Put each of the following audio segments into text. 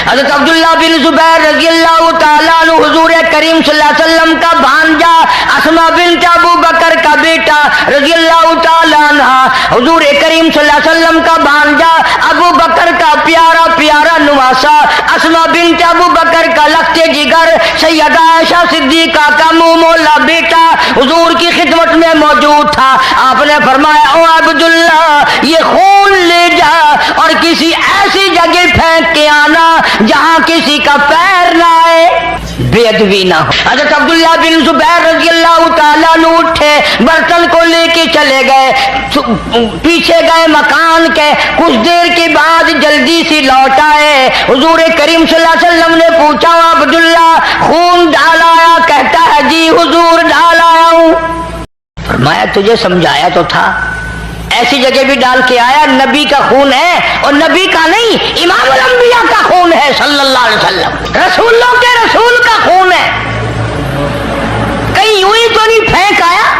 حضرت عبداللہ بن زبیر رضی اللہ تعالیٰ عنہ حضور کریم صلی اللہ علیہ وسلم کا بھانجا، اسما بنت ابو بکر کا بیٹا رضی اللہ تعالیٰ عنہ، حضور کریم صلی اللہ علیہ وسلم کا بھانجا، ابو بکر کا پیارا پیارا نواسا، اسما بنت ابو بکر کا لخت جگر، سیدہ عائشہ صدیقہ کا منہ مولا بیٹا حضور کی خدمت میں موجود تھا۔ آپ نے فرمایا او عبداللہ یہ خون لے جا اور کسی ایسی جگہ پھینک کے آنا جہاں کسی کا پیر نہ آئے، بے ادبی نہ ہو۔ حضرت عبداللہ بن زبیر رضی اللہ تعالیٰ عنہ اٹھے، برتن کو لے کے چلے گئے، پیچھے گئے مکان کے، کچھ دیر کے بعد جلدی سی لوٹ آئے۔ حضور کریم صلی اللہ علیہ وسلم نے پوچھا عبداللہ خون ڈال آیا؟ کہتا ہے جی حضور ڈال آیا ہوں۔ فرمایا تجھے سمجھایا تو تھا، ایسی جگہ بھی ڈال کے آیا، نبی کا خون ہے، اور نبی کا نہیں امام الانبیاء کا خون ہے صلی اللہ علیہ وسلم، رسولوں کے رسول کا خون ہے، کہیں یوں ہی تو نہیں پھینک آیا۔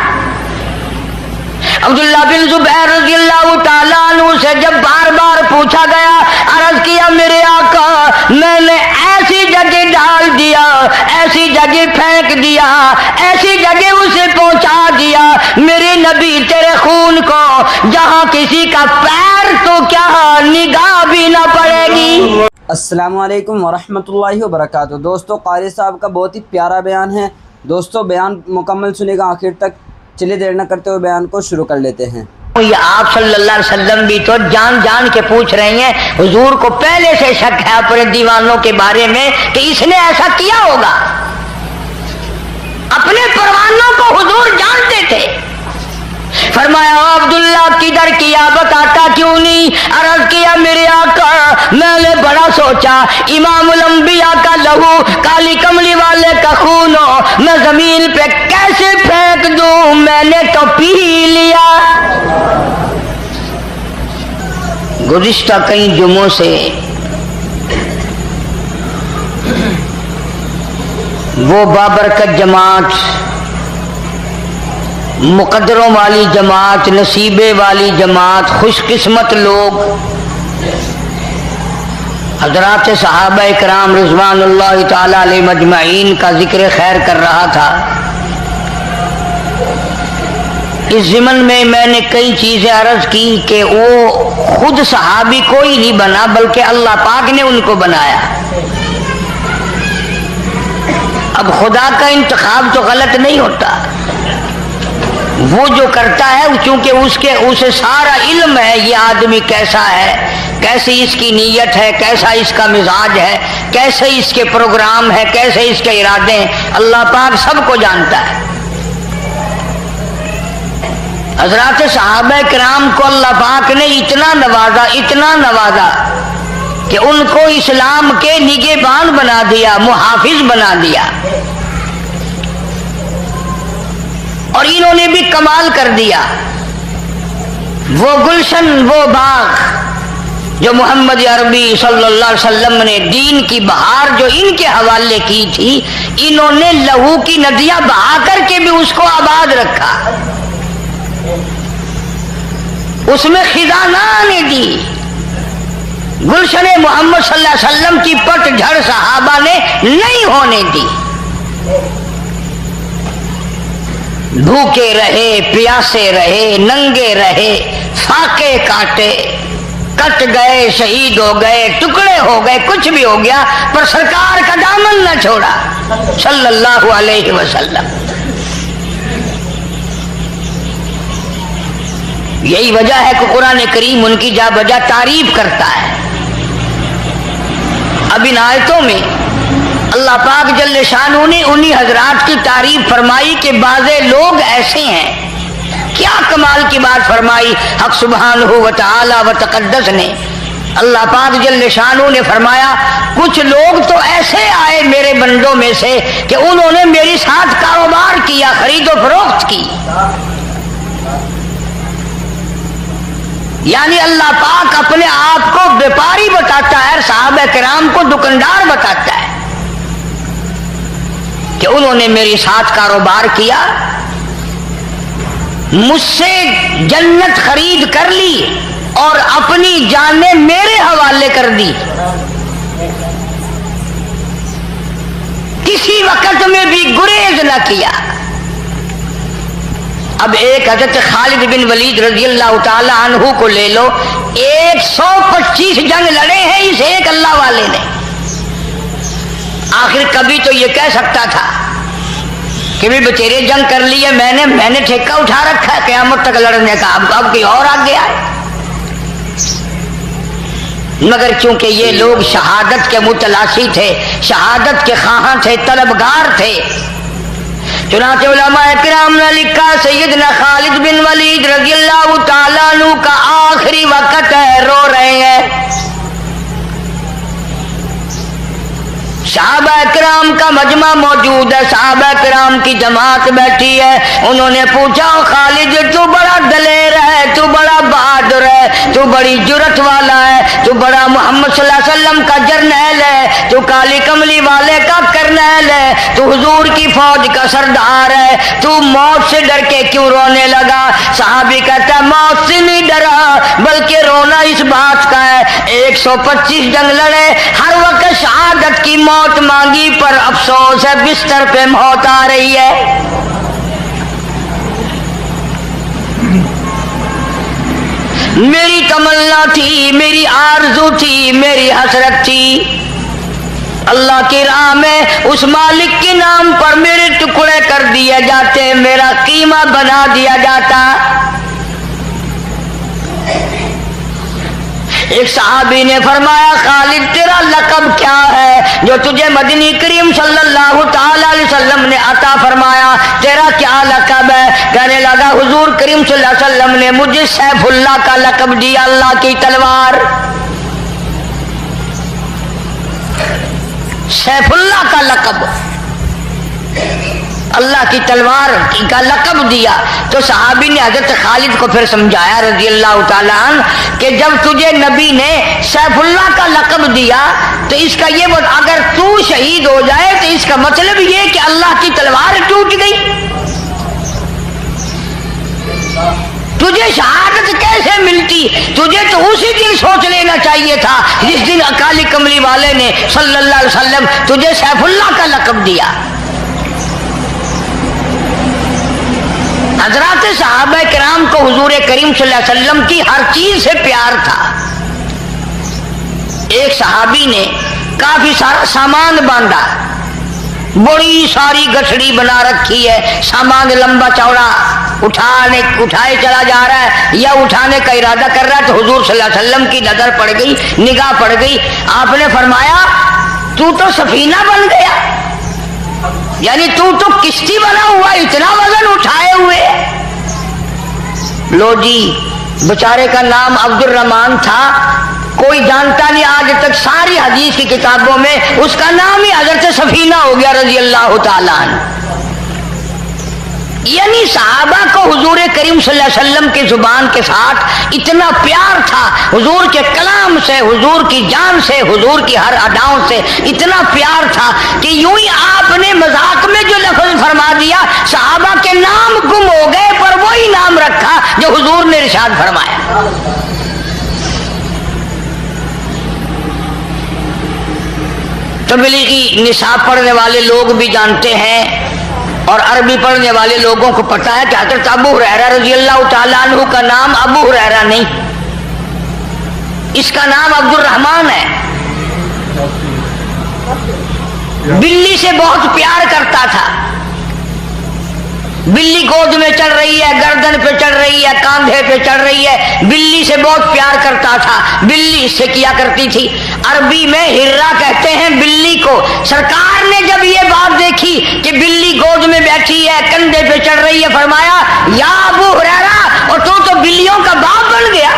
عبداللہ بن زبیر رضی اللہ تعالیٰ عنہ سے جب بار بار پوچھا گیا، عرض کیا میرے آقا میں نے ایسی جگہ ڈال دیا، ایسی جگہ پھینک دیا، ایسی جگہ اسے پہنچا دیا میرے نبی تیرے خون کو جہاں کسی کا پیر تو کیا نگاہ بھی نہ پڑے گی۔ السلام علیکم ورحمۃ اللہ وبرکاتہ۔ دوستو قاری صاحب کا بہت ہی پیارا بیان ہے، دوستو بیان مکمل سنے گا آخر تک، چلیے دیر نہ کرتے ہوئے بیان کو شروع کر لیتے ہیں۔ یہ آپ صلی اللہ علیہ وسلم بھی تو جان جان کے پوچھ رہے ہیں، حضور کو پہلے سے شک ہے اپنے دیوانوں کے بارے میں کہ اس نے ایسا کیا ہوگا، اپنے پروانوں کو حضور جانتے تھے۔ فرمایا عبداللہ کدھر کیا بتاتا کیوں نہیں؟ عرض کیا میرے آقا میں نے بڑا سوچا، امام الانبیاء کا لہو، کالی کملی والے کا خون ہو، میں زمین پہ کیسے پھینک دوں، میں نے تو پی لیا۔ گزشتہ کئی جمعوں سے وہ بابرکت جماعت، مقدروں والی جماعت، نصیبے والی جماعت، خوش قسمت لوگ، حضرات صحابہ کرام رضوان اللہ تعالی علیہ مجمعین کا ذکر خیر کر رہا تھا۔ اس ضمن میں میں نے کئی چیزیں عرض کی کہ وہ خود صحابی کوئی نہیں بنا بلکہ اللہ پاک نے ان کو بنایا۔ اب خدا کا انتخاب تو غلط نہیں ہوتا، وہ جو کرتا ہے چونکہ اسے سارا علم ہے یہ آدمی کیسا ہے، کیسی اس کی نیت ہے، کیسا اس کا مزاج ہے، کیسے اس کے پروگرام ہے، کیسے اس کے ارادے ہیں، اللہ پاک سب کو جانتا ہے۔ حضرات صحابہ کرام کو اللہ پاک نے اتنا نوازا کہ ان کو اسلام کے نگہبان بنا دیا، محافظ بنا دیا، اور انہوں نے بھی کمال کر دیا۔ وہ گلشن، وہ باغ جو محمد عربی صلی اللہ علیہ وسلم نے دین کی بہار جو ان کے حوالے کی تھی، انہوں نے لہو کی ندیاں بہا کر کے بھی اس کو آباد رکھا، اس میں خزانہ نے دی۔ گلشن محمد صلی اللہ علیہ وسلم کی پٹ جھڑ صحابہ نے نہیں ہونے دی۔ بھوکے رہے، پیاسے رہے، ننگے رہے، فاقے کاٹے، کٹ گئے، شہید ہو گئے، ٹکڑے ہو گئے، کچھ بھی ہو گیا، پر سرکار کا دامن نہ چھوڑا صلی اللہ علیہ وسلم۔ یہی وجہ ہے کہ قرآن کریم ان کی جا بجا تعریف کرتا ہے۔ اب ان آیتوں میں اللہ پاک جل شانہ نے انہی حضرات کی تعریف فرمائی کہ بعض لوگ ایسے ہیں، کیا کمال کی بات فرمائی حق سبحانہ و تعالی و تقدس نے۔ اللہ پاک جل شانہ نے فرمایا کچھ لوگ تو ایسے آئے میرے بندوں میں سے کہ انہوں نے میری ساتھ کاروبار کیا، خرید و فروخت کی، یعنی اللہ پاک اپنے آپ کو بیپاری بتاتا ہے، صحابہ کرام کو دکاندار بتاتا ہے کہ انہوں نے میری ساتھ کاروبار کیا، مجھ سے جنت خرید کر لی اور اپنی جانیں میرے حوالے کر دی۔ किसी वक्त में भी गुरेज न किया। अब एक हजरत खालिद बिन वलीद रजी अल्लाह ताला अन्हु को ले लो, 125 जंग लड़े हैं इस एक अल्लाह वाले ने। आखिर कभी तो ये कह सकता था कि भी बतेरे जंग कर लिए मैंने ठेका उठा रखा है क़यामत तक लड़ने का, अब कोई और आ गया है। मगर चूंकि ये लोग शहादत के मुतलाशी थे, शहादत के ख्वाहां थे, तलबगार थे, चुनांचे उलमाए किराम ने लिखा सैयदना खालिद बिन वलीद रज़ियल्लाहु ताला अन्हु का आखिरी वक्त है, रो रहे हैं। सहाबा किराम का मजमा मौजूद है, सहाबा किराम की जमात बैठी है। उन्होंने पूछा खालिद तू बड़ा दलेर है, तू बड़ा बहादुर है, तू बड़ी जुरत वाला है, तू बड़ा मोहम्मद सल्लल्लाहु अलैहि वसल्लम का जर्नैल है, तू काली कमली वाले का करनैल है, तू हुजूर की फौज का सरदार है, तू मौत से डर के क्यों रोने लगा? सहाबी कहता मौत से नहीं डरा बल्कि रोना इस बात का है 125 जंग लड़े, हर वक्त शहादत की मौत मांगी पर अफसोस है बिस्तर पे मौत आ रही है। मेरी तमन्ना थी, मेरी आरज़ू थी, मेरी हसरत थी अल्लाह की राह में उस मालिक के नाम पर मेरे टुकड़े कर दिए जाते, मेरा कीमा बना दिया जाता। एक सहाबी ने फरमाया खालिद तेरा लक़ब क्या है जो तुझे मदनी करीम सल्लल्लाहु ताला अलैहि वसल्लम ने अता फरमाया, तेरा क्या लक़ब है? कहने लगा हुजूर करीम सल्लल्लाहु अलैहि वसल्लम ने मुझे सैफुल्लाह का लक़ब दिया, अल्लाह की तलवार। सैफुल्लाह का लक़ब, अल्लाह की तलवार का लक़ब दिया। तो सहाबी ने हजरत खालिद को फिर समझाया रज़ी अल्लाह ताला अन्हु कि जब तुझे नबी ने सैफुल्लाह का लक़ब दिया तो इसका ये अगर तू शहीद हो जाए तो इसका मतलब ये कि अल्लाह की तलवार टूट गई। तुझे शहादत कैसे मिलती? तुझे तो उसी दिन सोच लेना चाहिए था जिस दिन अकाली कमली वाले ने सल्लल्लाहु अलैहि वसल्लम तुझे सैफुल्लाह का लक़ब दिया। हजरात सहाबा किराम को हुजूर करीम सल्लल्लाहु अलैहि वसल्लम की हर चीज से प्यार था। एक सहाबी ने काफी सारा सामान बांधा, बड़ी सारी गठड़ी बना रखी है, सामान लंबा चौड़ा उठाए चला जा रहा है या उठाने का इरादा कर रहा है तो हुजूर सल्लल्लाहु अलैहि वसल्लम की नजर पड़ गई, निगाह पड़ गई। आपने फरमाया तू तो सफीना बन गया, यानी तू तो किश्ती बना हुआ, इतना वजन उठाए हुए। लो जी, बेचारे का नाम अब्दुर रहमान था, कोई जानता नहीं, आज तक सारी हदीस की किताबों में उसका नाम ही हजरत सफीना हो गया रजी अल्लाह ताला अन्हु। यानी सहाबा को हुजूर करीम सल्लल्लाहु अलैहि वसल्लम की जुबान के साथ इतना प्यार था, हुजूर के कलाम से, हुजूर की जान से, हुजूर की हर अदाओं से इतना प्यार था कि यूं ही आपने मजाक में जो लफ्ज फरमा दिया, सहाबा के नाम गुम हो गए पर वही नाम रखा जो हुजूर ने इरशाद फरमाया। तबलीगी निसाब पढ़ने वाले लोग भी जानते हैं और अरबी पढ़ने वाले लोगों को पता है कि हज़रत अबू हुरैरा रज़ी अल्लाह ताला अन्हु का नाम अबू हुरैरा नहीं, इसका नाम अब्दुर रहमान है। बिल्ली से बहुत प्यार करता था, बिल्ली गोद में चढ़ रही है, गर्दन पे चढ़ रही है, कांधे पे चढ़ रही है, बिल्ली से बहुत प्यार करता था। बिल्ली इससे किया करती थी, अरबी में हिर्रा कहते हैं बिल्ली को। सरकार ने जब ये बात देखी कि बिल्ली गोद में बैठी है, कंधे पे चढ़ रही है, फरमाया या अबू हुरैरा, और तू तो बिल्लियों का बाप बन गया,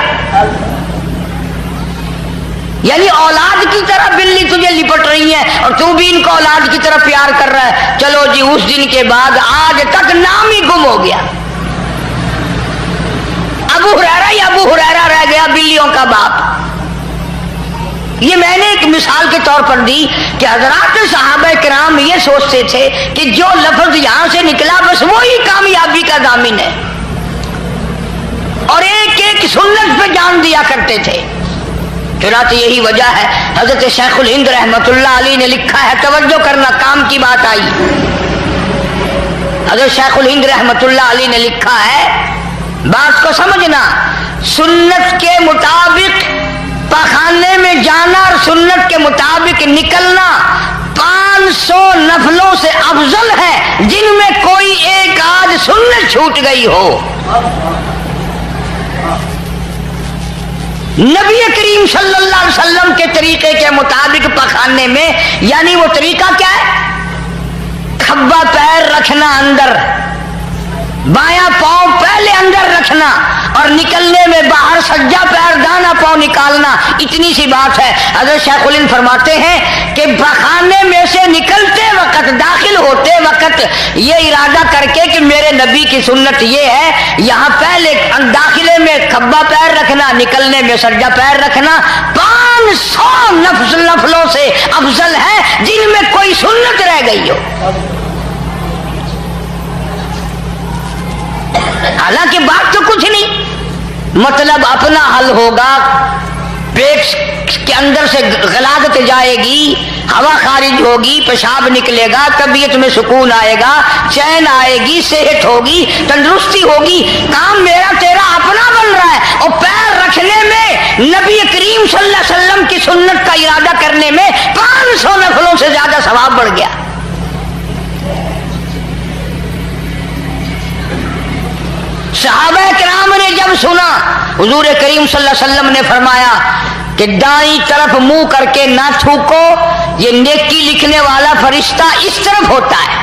यानी औलाद की तरह बिल्ली तुझे लिपट रही है और तू भी इनको औलाद की तरह प्यार कर रहा है। चलो जी, उस दिन के बाद आज तक नाम ही गुम हो गया, अबू हुरैरा ही अबू हुरैरा रह गया, बिल्लियों का बाप। ये मैंने एक मिसाल के तौर पर दी कि हजरात सहाबा किराम ये सोचते थे कि जो लफ्ज यहां से निकला बस वही कामयाबी का दामिन है, और एक एक सुन्नत पे जान दिया करते थे। चुनाचे यही वजह है, हजरत शेखुल हिंद रहमतुल्लाह अलैह ने लिखा है, तवज्जो करना, काम की बात आई। हजरत शेखुल हिंद रहमतुल्लाह अलैह ने लिखा है, बात को समझना, सुन्नत के मुताबिक पखाने में जाना और सुन्नत के मुताबिक निकलना 500 नफलों से अफजल है जिनमें कोई एक आज सुन्नत छूट गई हो। नबी करीम सल्लल्लाहु अलैहि वसल्लम के तरीके के मुताबिक पखाने में, यानी वो तरीका क्या है? खब्बा पैर रखना अंदर, बायां पांव पहले अंदर रखना और निकलने में बाहर सज्जा पैर दाना पांव निकालना, इतनी सी बात है। हज़रत शेखुल हिंद फरमाते हैं कि पखाने में से निकलते वक्त, दाखिल होते वक्त ये इरादा करके कि मेरे नबी की सुन्नत ये है, यहाँ पहले दाखिले में खब्बा पैर रखना, निकलने में सज्जा पैर रखना 500 नफलों से अफजल है जिनमें कोई सुन्नत रह गई हो। हालांकि बात तो कुछ नहीं, मतलब अपना हल होगा, पेट के अंदर से गलादत जाएगी, हवा खारिज होगी, पेशाब निकलेगा, तबीयत में सुकून आएगा, चैन आएगी, सेहत होगी, तंदुरुस्ती होगी, काम मेरा तेरा अपना बन रहा है। और पैर रखने में नबी करीम सल्लल्लाहु अलैहि वसल्लम की सुन्नत का इरादा करने में 500 नफलों से ज्यादा सवाब बढ़ गया। सहाबा किराम ने जब सुना, हुजूर करीम सल्लल्लाहु अलैहि वसल्लम ने फरमाया कि दाईं तरफ मुंह करके ना थूको, ये नेकी लिखने वाला फरिश्ता इस तरफ होता है।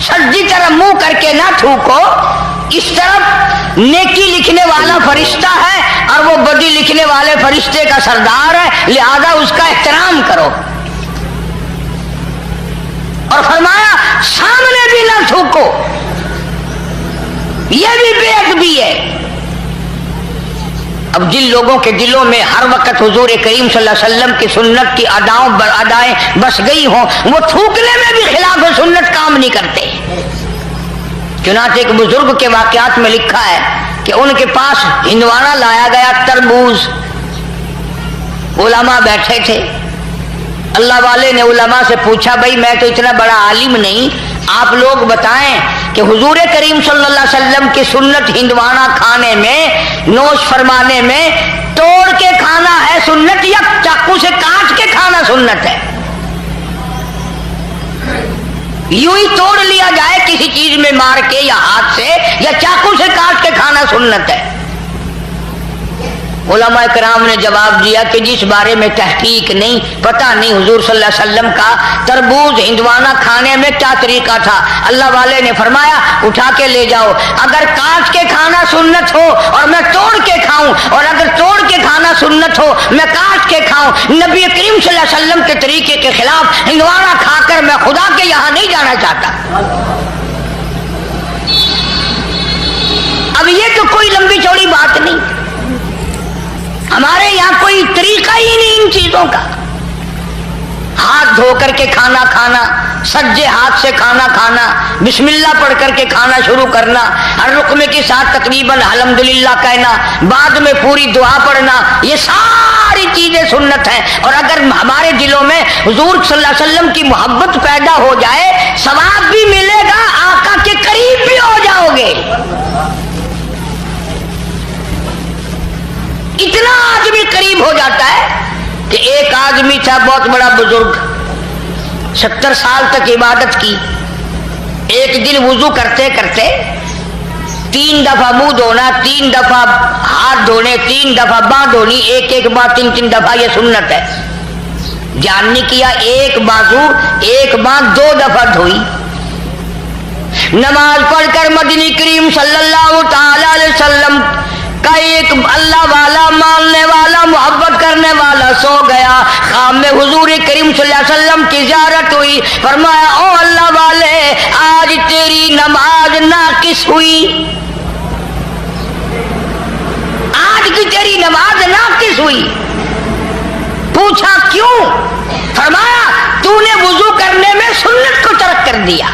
सज्जी तरफ मुंह करके ना थूको, इस तरफ नेकी लिखने वाला फरिश्ता है और वो बदी लिखने वाले फरिश्ते का सरदार है, लिहाजा उसका एहतराम करो। और फरमाया सामने भी ना थूको, यह भी बेअदबी है। अब जिन लोगों के दिलों में हर वक्त हुजूर करीम सल्लल्लाहु अलैहि वसल्लम की सुन्नत की अदाएं बस गई हों, वो थूकने में भी खिलाफ सुन्नत काम नहीं करते। चुनांचे एक बुजुर्ग के वाकयात में लिखा है कि उनके पास हिंदवाना लाया गया, तरबूज, उलमा बैठे थे। अल्लाह वाले ने उलमा से पूछा, भाई मैं तो इतना बड़ा आलिम नहीं, आप लोग बताएं कि हुजूर करीम सल्लल्लाहु अलैहि वसल्लम की सुन्नत हिंदवाना खाने में, नोश फरमाने में तोड़ के खाना है सुन्नत या चाकू से काट के खाना सुन्नत है? यूं ही तोड़ लिया जाए किसी चीज में मार के या हाथ से, या चाकू से काट के खाना सुन्नत है? उलमा कराम ने जवाब दिया कि जिस बारे में तहकीक नहीं, पता नहीं हुजूर सल्लल्लाहु अलैहि वसल्लम का तरबूज हिंदवाना खाने में क्या तरीका था। अल्लाह वाले ने फरमाया उठा के ले जाओ, अगर काट के खाना सुन्नत हो और मैं तोड़ के खाऊं, और अगर तोड़ के खाना सुन्नत हो मैं काट के खाऊं, नबी करीम सल्लल्लाहु अलैहि वसल्लम के तरीके के खिलाफ हिंदवाना खाकर मैं खुदा के यहां नहीं जाना चाहता। अब ये तो कोई लंबी चौड़ी बात नहीं, हमारे यहाँ कोई तरीका ही नहीं इन चीजों का। हाथ धो करके खाना खाना, सज्जे हाथ से खाना खाना, बिस्मिल्लाह पढ़ करके खाना शुरू करना, हर रुकमे के साथ तकरीबन अल्हम्दुलिल्लाह कहना, बाद में पूरी दुआ पढ़ना, ये सारी चीजें सुन्नत हैं। और अगर हमारे दिलों में हुजूर सल्लल्लाहु अलैहि वसल्लम की मोहब्बत पैदा हो जाए, सवाब भी मिलेगा, आका के करीब भी हो जाओगे। इतना आदमी करीब हो जाता है कि एक आदमी था, बहुत बड़ा बुजुर्ग, 70 साल तक इबादत की। एक दिन वुजू करते करते 3 दफा मुंह धोना, 3 दफा हाथ धोने, 3 दफा बांह धोनी, एक बार 3 दफा, ये सुन्नत है। ध्यान नहीं किया, एक बाजू एक बांह 2 दफा धोई। नमाज पढ़कर मदनी करीम सल्लल्लाहु ताला अलैहि वसल्लम का एक अल्लाह वाला, मानने वाला, मोहब्बत करने वाला सो गया। ख्वाब में हुजूर करीम सल्लल्लाहु अलैहि वसल्लम की ज़ियारत हुई। फरमाया, ओ अल्लाह वाले, आज तेरी नमाज नाकिस हुई, आज की तेरी नमाज नाकिस हुई। पूछा क्यों? फरमाया, तूने वुजू करने में सुन्नत को तर्क कर दिया।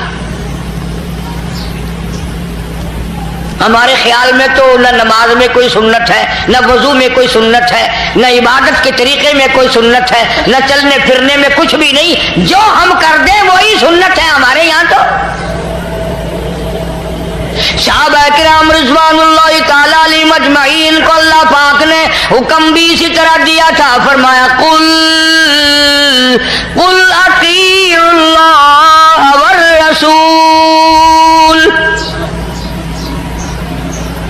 ہمارے خیال میں تو نہ نماز میں کوئی سنت ہے، نہ وضو میں کوئی سنت ہے، نہ عبادت کے طریقے میں کوئی سنت ہے، نہ چلنے پھرنے میں کچھ بھی نہیں، جو ہم کر دیں وہی سنت ہے ہمارے یہاں تو۔ صحابہ کرام رضوان اللہ تعالی علیہم اجمعین کو اللہ پاک نے حکم بھی اسی طرح دیا تھا، فرمایا قل اطیعوا اللہ والرسول،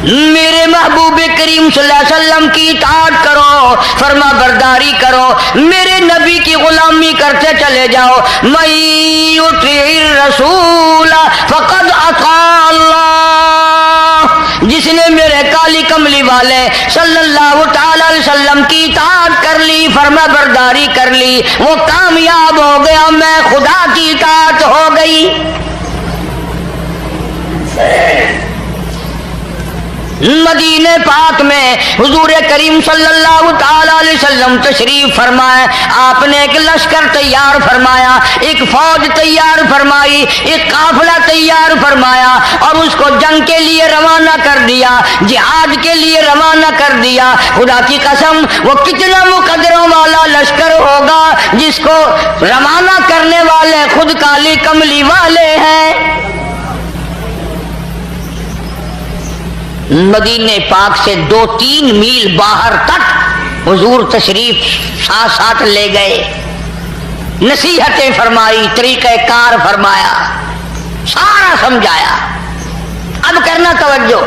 میرے محبوب کریم صلی اللہ علیہ وسلم کی اطاعت کرو، فرما برداری کرو، میرے نبی کی غلامی کرتے چلے جاؤ۔ من یطیع الرسول فقد اطاع اللہ، جس نے میرے کالی کملی والے صلی اللہ تعالی علیہ وسلم کی اطاعت کر لی، فرما برداری کر لی، وہ کامیاب ہو گیا، میں خدا کی اطاعت ہو گئی۔ مدینہ پاک میں حضور کریم صلی اللہ تعالی علیہ وسلم تشریف فرمائے، آپ نے ایک لشکر تیار فرمایا، ایک فوج تیار فرمائی، ایک قافلہ تیار فرمایا اور اس کو جنگ کے لیے روانہ کر دیا، جہاد کے لیے روانہ کر دیا۔ خدا کی قسم وہ کتنا مقدروں والا لشکر ہوگا جس کو روانہ کرنے والے خود کالی کملی والے ہیں۔ مدینہ پاک سے 2-3 میل باہر تک حضور تشریف ساتھ ساتھ لے گئے، نصیحتیں فرمائی، طریقہ کار فرمایا، سارا سمجھایا۔ اب کرنا توجہ،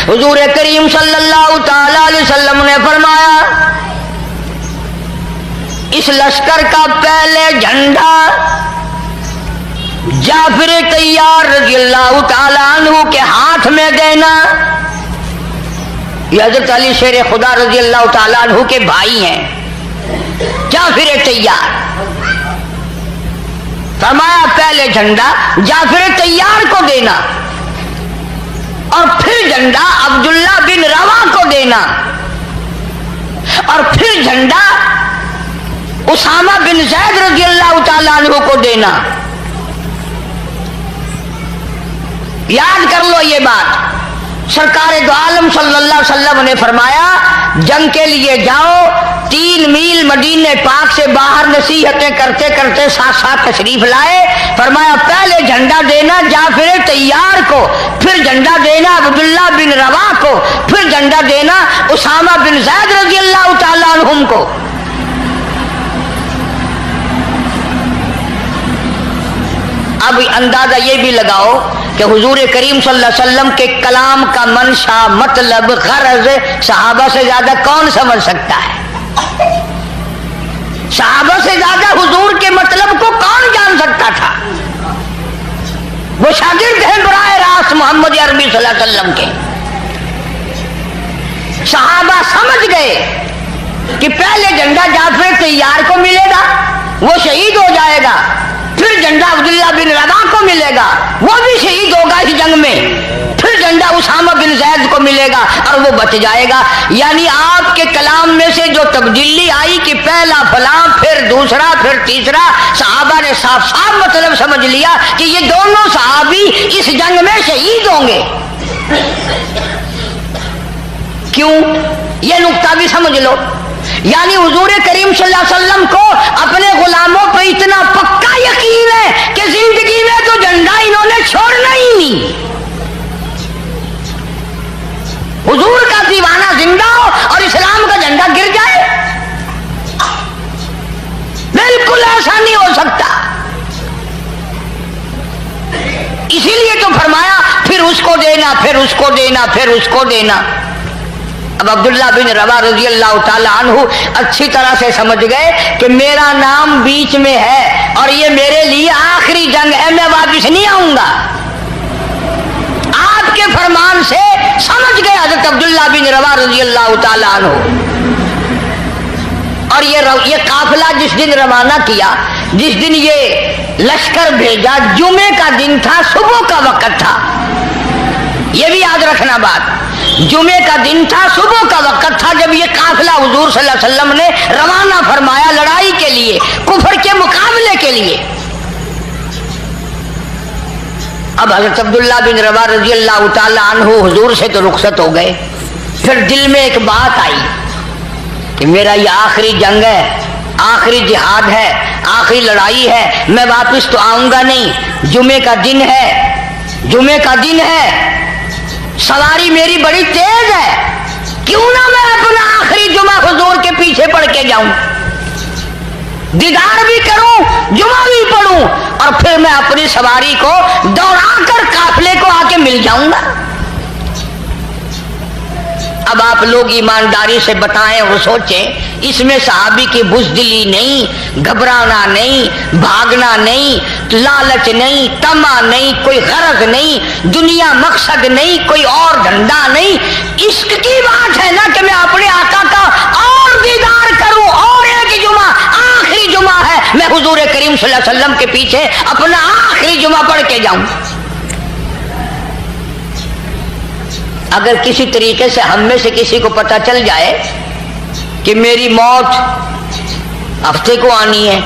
حضور کریم صلی اللہ تعالی علیہ وسلم نے فرمایا اس لشکر کا پہلے جھنڈا جعفر طیار رضی اللہ تعالیٰ عنہ کے ہاتھ میں دینا۔ یہ حضرت علی شیر خدا رضی اللہ تعالیٰ عنہ کے بھائی ہیں، جعفر طیار۔ فرمایا پہلے جھنڈا جعفر طیار کو دینا اور پھر جھنڈا عبداللہ بن رواح کو دینا اور پھر جھنڈا اسامہ بن زید رضی اللہ تعالیٰ عنہ کو دینا۔ یاد کر لو یہ بات، سرکار دو عالم صلی اللہ علیہ وسلم نے فرمایا جنگ کے لیے جاؤ، 3 میل مدینہ پاک سے باہر نصیحتیں کرتے کرتے ساتھ ساتھ تشریف لائے۔ فرمایا پہلے جھنڈا دینا جعفر طیار کو، پھر جھنڈا دینا عبداللہ بن رواح کو، پھر جھنڈا دینا اسامہ بن زید رضی اللہ تعالیٰ عنہم کو۔ اب اندازہ یہ بھی لگاؤ کہ حضور کریم صلی اللہ علیہ وسلم کے کلام کا منشا، مطلب، غرض صحابہ سے زیادہ کون سمجھ سکتا ہے؟ صحابہ سے زیادہ حضور کے مطلب کو کون جان سکتا تھا؟ وہ شاگرد ہیں براہ راست محمد عربی صلی اللہ علیہ وسلم کے۔ صحابہ سمجھ گئے کہ پہلے جھنڈا جعفر طیار کو ملے گا، وہ شہید ہو جائے گا، پھر جھنڈا عبداللہ بن رواح کو ملے گا، وہ بھی شہید ہوگا اس جنگ میں، پھر جھنڈا اسامہ بن زید کو ملے گا اور وہ بچ جائے گا۔ یعنی آپ کے کلام میں سے جو تبدیلی آئی کہ پہلا فلاں، پھر دوسرا، پھر تیسرا، صحابہ نے صاف صاف مطلب سمجھ لیا کہ یہ دونوں صحابی اس جنگ میں شہید ہوں گے۔ کیوں؟ یہ نقطہ بھی سمجھ لو، یعنی حضور کریم صلی اللہ علیہ وسلم کو اپنے غلاموں پہ اتنا پکا یقین ہے کہ زندگی میں تو جھنڈا انہوں نے چھوڑنا ہی نہیں۔ حضور کا دیوانہ زندہ ہو اور اسلام کا جھنڈا گر جائے، بالکل ایسا نہیں ہو سکتا۔ اسی لیے تو فرمایا پھر اس کو دینا، پھر اس کو دینا، پھر اس کو دینا۔ اب عبداللہ بن رواح رضی اللہ تعالی عنہ اچھی طرح سے سمجھ گئے کہ میرا نام بیچ میں ہے اور یہ میرے لیے آخری جنگ ہے، میں واپس نہیں آؤں گا۔ آپ کے فرمان سے سمجھ گئے حضرت عبداللہ بن رواح رضی اللہ تعالی عنہ۔ اور یہ قافلہ جس دن روانہ کیا، جس دن یہ لشکر بھیجا، جمعے کا دن تھا، صبح کا وقت تھا، یہ بھی یاد رکھنا بات، جمعے کا دن تھا، صبح کا وقت تھا جب یہ قافلہ حضور صلی اللہ علیہ وسلم نے روانہ فرمایا لڑائی کے لیے، کفر کے مقابلے کے لیے۔ अब हज़रत अब्दुल्ला बिन रवा रजी अल्लाह ताला अन्हु हुजूर से तो रुखसत हो गए। फिर दिल में एक बात आई कि मेरा ये आखिरी जंग है, आखिरी जिहाद है, आखिरी लड़ाई है, मैं वापस तो आऊंगा नहीं। जुमे का दिन है, जुमे का दिन है, सवारी मेरी बड़ी तेज है, क्यों ना मैं अपना आखिरी जुमा हुजूर के पीछे पढ़ के जाऊं, दीदार भी करूं, जुमा भी पढ़ूं, और फिर मैं अपनी सवारी को दौड़ाकर काफिले को आके मिल जाऊंगा। अब आप लोग ईमानदारी से बताएं और सोचें, इसमें सहाबी की बुज़दिली नहीं, घबराना नहीं, भागना नहीं, लालच नहीं, तमा नहीं, कोई गरज नहीं, दुनिया मकसद नहीं, कोई और धंधा नहीं, इश्क की बात है ना कि मैं अपने आका का और दीदार करूं, और एक जुमा आखिरी जुमा है, मैं हुजूर करीम सल्लल्लाहु अलैहि वसल्लम के पीछे अपना आखिरी जुमा पढ़ के जाऊं। अगर किसी तरीके से हम में से किसी को पता चल जाए कि मेरी मौत हफ्ते को आनी है,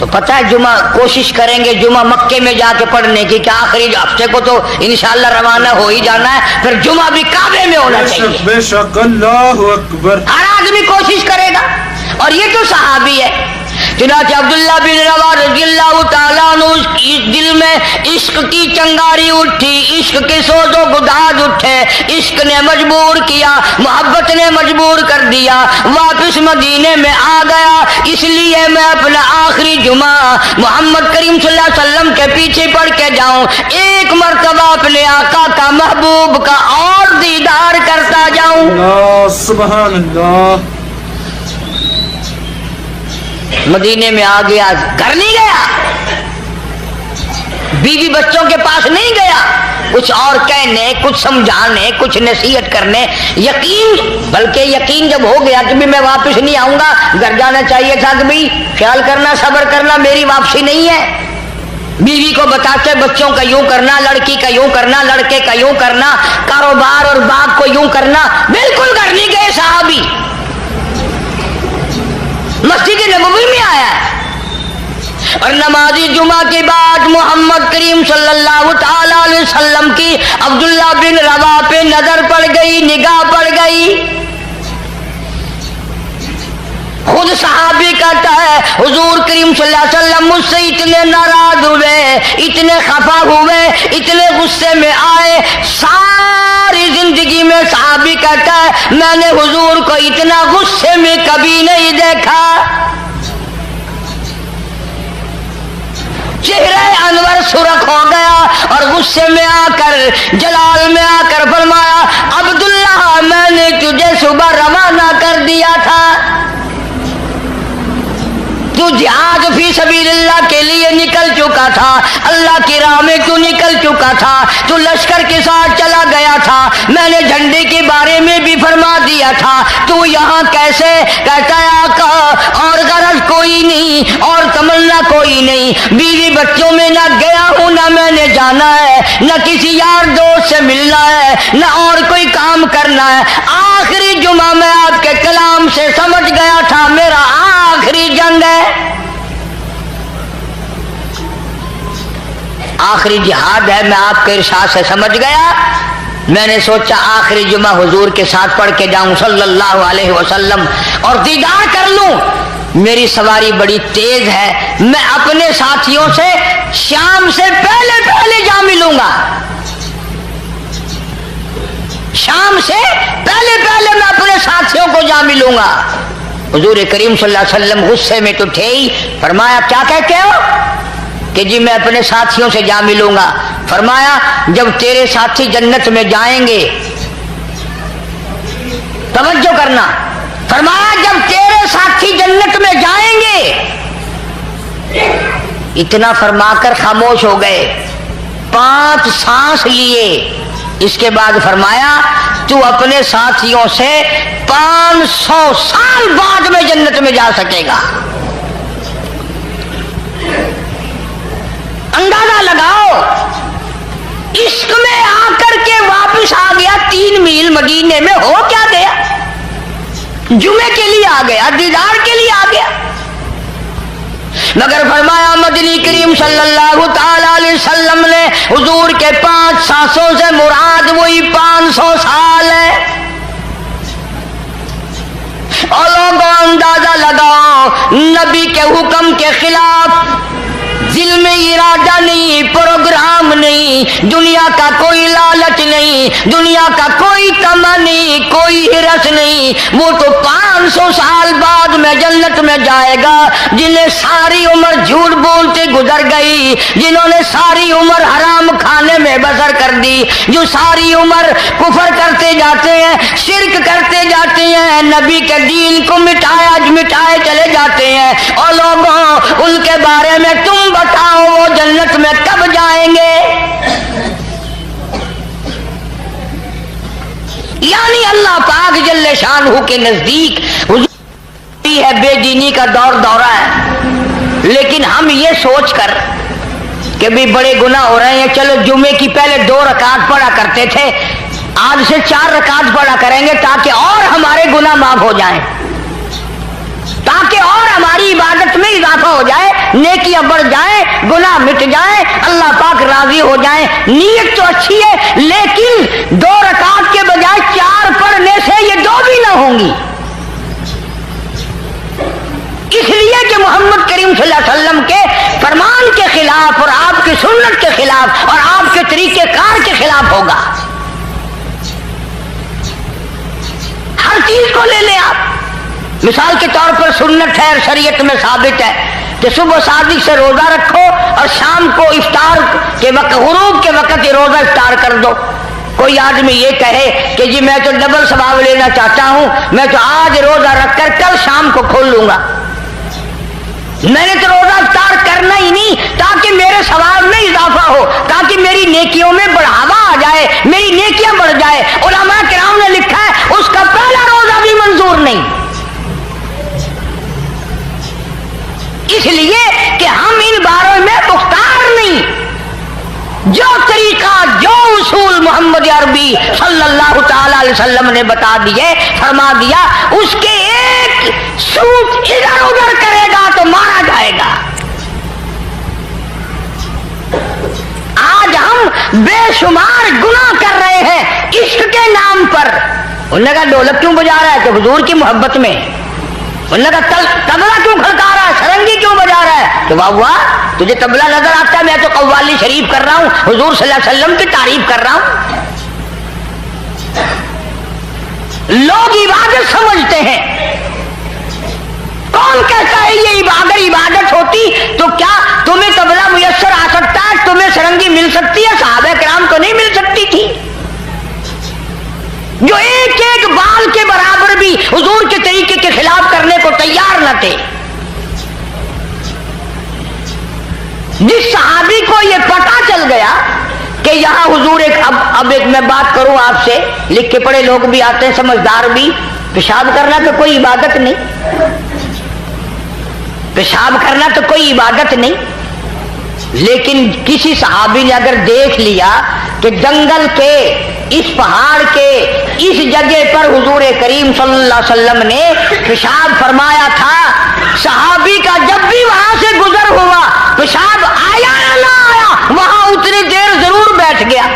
तो पता है जुमा कोशिश करेंगे जुमा मक्के में जाके पढ़ने की, कि आखिरी हफ्ते को तो इंशाअल्लाह रवाना हो ही जाना है, फिर जुमा भी काबे में होना चाहिए। बेशक, अल्लाहु अकबर। हर आदमी कोशिश करेगा, और ये तो सहाबी है। चुनांचे अब्दुल्ला बिन रवा रज़ियल्लाहु ताला अन्हु इस दिल में इश्क की चिंगारी उठी, इश्क के सोजो गुदाज उठे, इश्क ने मजबूर किया, मोहब्बत ने मजबूर कर दिया, वापस मदीने में आ गया। इसलिए मैं अपना आखिरी जुमा मोहम्मद करीम सल्लल्लाहु अलैहि वसल्लम के पीछे पढ़ के जाऊं, एक मर्तबा अपने आका का महबूब का और दीदार करता जाऊं। अल्लाह सुभान अल्लाह। मदीने में आ गया, घर नहीं गया, बीवी बच्चों के पास नहीं गया, कुछ और कहने, कुछ समझाने, कुछ नसीहत करने, यकीन, बल्कि यकीन जब हो गया कि भी मैं वापस नहीं आऊंगा, घर जाना चाहिए था कि भाई ख्याल करना, सब्र करना, मेरी वापसी नहीं है। बीवी को बताते बच्चों का यूं करना, लड़की का यूं करना, लड़के का यूं करना, कारोबार और बाग को यूं करना, बिल्कुल घर नहीं गए सहाबी। मस्जिद नबवी में आया है, और नमाजी जुमा के बाद मोहम्मद करीम सल्लल्लाहु ताला अलैहि वसल्लम की अब्दुल्ला बिन रवा पे नजर पड़ गई, निगाह पड़ गई। खुद सहाबी कहता है हुजूर करीम सल्लल्लाहु अलैहि वसल्लम मुझसे इतने नाराज हुए, इतने खफा हुए, इतने गुस्से में आए, सारी जिंदगी में सहाबी कहता है मैंने हुजूर को इतना गुस्से में कभी नहीं देखा। चेहरे अनवर सुरख हो गया, और गुस्से में आकर, जलाल में आकर फरमाया, अब्दुल्ला मैंने तुझे सुबह रवाना कर दिया था, तू जिहाद फी सबीलिल्लाह के लिए निकल चुका था, अल्लाह की राह में तू निकल चुका था, तू लश्कर के साथ चला गया था, मैंने झंडे के बारे में भी फरमा दिया था, तू यहाँ कैसे? कहता है आका और गरज कोई नहीं और तमन्ना कोई नहीं, बीवी बच्चों में ना गया हूँ, ना मैंने जाना है, न किसी यार दोस्त से मिलना है, न और कोई काम करना है। आखिरी जुमा में आपके कलाम से समझ गया था मेरा आखिरी जंग है, आखिरी जिहाद है, मैं आपके इरशाद से समझ गया। मैंने सोचा आखिरी जुमा हुजूर के साथ पढ़ के जाऊं सल्लल्लाहु अलैहि वसल्लम और दीदार कर लूं। मेरी सवारी बड़ी तेज है, मैं अपने साथियों से शाम से पहले पहले जा मिलूंगा, शाम से पहले पहले मैं अपने साथियों को जा मिलूंगा। हुजूर करीम सल्लल्लाहु अलैहि वसल्लम गुस्से में तो थे ही, फरमाया क्या कहते हो? कि जी मैं अपने साथियों से जा मिलूंगा। फरमाया जब तेरे साथी जन्नत में जाएंगे, तवज्जो करना, फरमाया जब तेरे साथी जन्नत में जाएंगे, इतना फरमाकर खामोश हो गए, 5 सांस लिए। इसके बाद फरमाया तू अपने साथियों से 500 साल बाद में जन्नत में जा सकेगा। अंदाजा लगाओ, इश्क में आकर के वापस आ गया, 3 मील मदीने में हो क्या गया, जुमे के लिए आ गया, दीदार के लिए आ गया। मगर फरमाया मदनी करीम सल्लल्लाहु ताला अलैहि वसल्लम ने हुजूर के 5 सांसों से मुराद वही 500 साल है। और लोगों अंदाजा लगाओ, नबी के हुक्म के खिलाफ दिल में इरादा नहीं, प्रोग्राम नहीं, दुनिया का कोई लालच नहीं, दुनिया का कोई तमा नहीं, कोई हिरस नहीं। वो तो 500 साल बाद में जन्नत में जाएगा जिन्हें सारी उम्र झूठ बोलते गुजर गई, जिन्होंने सारी उम्र हराम खाने में बसर कर दी, जो सारी उम्र कुफर करते जाते हैं, शिरक करते जाते हैं, नबी के दीन को मिटाए चले जाते हैं। और लोगों उनके बारे में तुम बताओ वो जन्नत में कब जाएंगे? यानी अल्लाह पाक जल्ले शानहू के नजदीक है बेदीनी का दौरा है। लेकिन हम ये सोचकर कि भी बड़े गुनाह हो रहे हैं, चलो जुमे की पहले 2 रकात पढ़ा करते थे, आज से 4 रकात पढ़ा करेंगे ताकि और हमारे गुनाह माफ हो जाएं, ताकि और हमारी इबादत में इजाफा हो जाए, नेकियां बढ़ जाए, गुनाह मिट जाए, अल्लाह पाक राजी हो जाए। नीयत तो अच्छी है, लेकिन 2 रकात के बजाय 4 पढ़ने से ये 2 भी ना होंगी। इसलिए कि मोहम्मद करीम सल्लल्लाहु अलैहि वसल्लम के फरमान के खिलाफ और आपकी सुन्नत के खिलाफ और आपके तरीके कार के खिलाफ होगा। हर चीज को ले ले आप। मिसाल के तौर पर सुन्नत है और शरीयत में साबित है कि सुबह सादिक से रोजा रखो और शाम को इफ्तार के वक्त, गुरूब के वक्त रोजा इफ्तार कर दो। कोई आदमी ये कहे कि जी मैं तो डबल सवाब लेना चाहता हूं, मैं तो आज रोजा रखकर कल शाम को खोल लूंगा, मैंने तो रोजा इफ्तार करना ही नहीं ताकि मेरे सवाब में इजाफा हो, ताकि मेरी नेकियों में बढ़ावा आ जाए, मेरी नेकियां बढ़ जाए। उलमा किराम ने लिखा है उसका पहला रोजा भी मंजूर नहीं, इसलिए कि हम इन बारों में मुख्तार नहीं। जो तरीका, जो उसूल मोहम्मद अरबी सल्लल्लाहु ताला अलैहि वसल्लम ने बता दिए, फरमा दिया, उसके एक सूत इधर उधर करेगा तो मारा जाएगा। आज हम बेशुमार गुनाह कर रहे हैं इश्क के नाम पर। उन्होंने कहा ढोलक क्यों बजा रहा है? तो हुजूर की मोहब्बत में। उन्होंने कहा तबला क्यों खड़का रहा है, सरंगी क्यों बजा रहा है? तो वाह, तुझे तबला नजर आता है, मैं तो कव्वाली शरीफ कर रहा हूं, हुजूर सल्लल्लाहु अलैहि वसल्लम की तारीफ कर रहा हूं। लोग इबादत समझते हैं। कौन कहता है ये इबादत होती तो क्या तुम्हें तबला मुयस्सर आ सकता है, तुम्हें सरंगी मिल सकती है? सहाबा किराम को नहीं मिल सकती थी, जो एक एक बाल के बराबर भी हुजूर के तरीके के खिलाफ करने को तैयार न थे। जिस सहाबी को यह पता चल गया कि यहां हुजूर अब एक मैं बात करूं आपसे, लिख के पढ़े लोग भी आते हैं, समझदार भी, पेशाब करना तो कोई इबादत नहीं, पेशाब करना तो कोई इबादत नहीं। लेकिन किसी सहाबी ने अगर देख लिया कि जंगल के इस पहाड़ के इस जगह पर हुजूर करीम सल्लल्लाहु अलैहि वसल्लम ने पेशाब फरमाया था, सहाबी का जब भी वहां से गुजर हुआ, पेशाब आया या ना आया, वहां उतनी देर जरूर बैठ गया।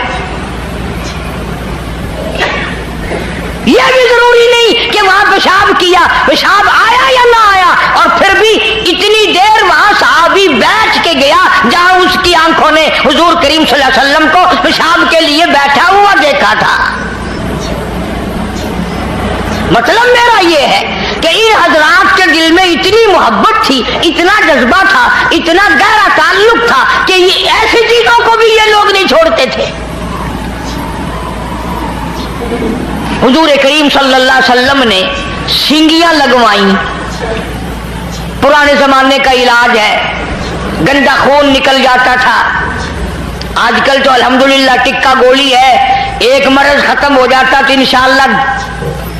यह भी जरूरी नहीं कि वहां पेशाब किया, पेशाब आया या ना आया, और फिर भी इतनी देर वहां सहाबी बैठ के गया जहां उसकी आंखों ने हुजूर करीम सल्लल्लाहु अलैहि वसल्लम को पेशाब के लिए बैठा हुआ देखा था। मतलब मेरा यह है कि इन हजरात के दिल में इतनी मोहब्बत थी, इतना जज्बा था, इतना गहरा ताल्लुक था कि ये ऐसी चीजों को भी ये लोग नहीं छोड़ते थे। हुजूर करीम सल्लल्लाहु अलैहि वसल्लम ने सींगियां लगवाई, पुराने जमाने का इलाज है, गंदा खून निकल जाता था। आजकल तो अल्हम्दुलिल्लाह टिक्का गोली है, एक मर्ज खत्म हो जाता तो इंशाअल्लाह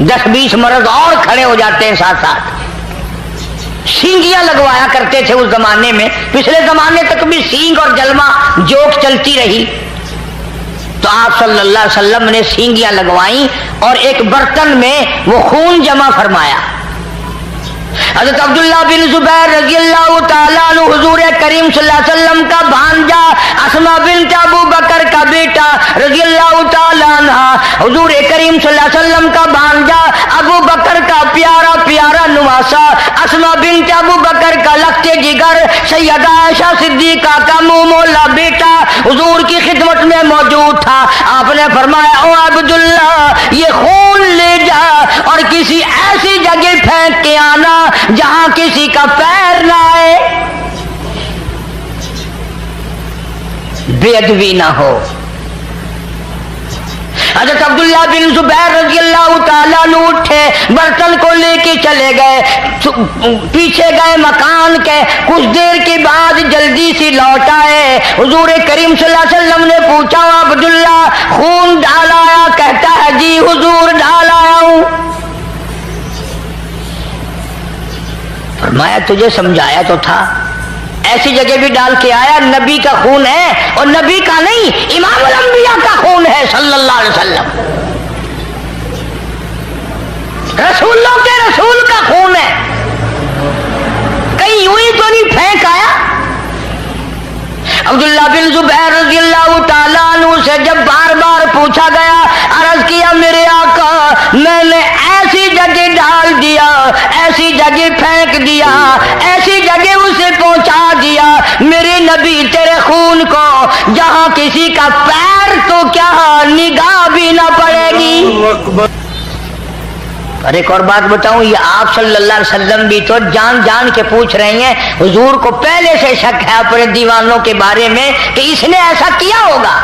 10-20 मर्ज और खड़े हो जाते हैं साथ साथ। सींगियां लगवाया करते थे उस जमाने में, पिछले जमाने तक भी सींग और जलमा जोक चलती रही। तो आप सल्लल्लाहु अलैहि वसल्लम ने सींगियां लगवाई और एक बर्तन में वो खून जमा फरमाया। حضرت عبداللہ بن زبیر رضی اللہ تعالیٰ عنہ حضور کریم صلی اللہ علیہ وسلم کا بھانجا، اسما بنت ابو بکر کا بیٹا رضی اللہ تعالیٰ عنہ، حضور کریم صلی اللہ علیہ وسلم کا بھانجا، ابو بکر کا پیارا پیارا نواسا، اسما بنت ابو بکر کا لخت جگر، سیدہ عائشہ صدیقہ کا منہ مولا بیٹا حضور کی خدمت میں موجود تھا۔ آپ نے فرمایا او عبداللہ یہ خون لے جا اور کسی ایسی جگہ پھینک کے آنا جہاں کسی کا پیر نہ آئے، بے ادبی نہ ہو۔ حضرت عبداللہ بن زبیر رضی اللہ تعالیٰ عنہ اٹھے، برتن کو لے کے چلے گئے، پیچھے گئے مکان کے، کچھ دیر کے بعد جلدی سے لوٹ آئے۔ حضور کریم صلی اللہ علیہ وسلم نے پوچھا عبداللہ خون ڈال آیا؟ کہتا ہے جی حضور ڈال آیا ہوں۔ فرمایا تجھے سمجھایا تو تھا، ایسی جگہ بھی ڈال کے آیا، نبی کا خون ہے اور نبی کا نہیں امام الانبیاء کا خون ہے صلی اللہ علیہ وسلم، رسولوں کے رسول کا خون ہے، کہیں یوں ہی تو نہیں پھینک آیا۔ عبداللہ بن زبیر رضی اللہ تعالیٰ عنہ سے جب بار بار پوچھا گیا، عرض کیا میرے آقا میں نے ایسی جگہ ڈال دیا، ایسی جگہ پھینک دیا، ایسی جگہ اسے پہنچا دیا میرے نبی تیرے خون کو جہاں کسی کا پیر تو کیا نگاہ بھی نہ پڑے گی۔ اور ایک اور بات بتاؤں، یہ آپ صلی اللہ علیہ وسلم بھی تو جان جان کے پوچھ رہے ہیں، حضور کو پہلے سے شک ہے اپنے دیوانوں کے بارے میں کہ اس نے ایسا کیا ہوگا،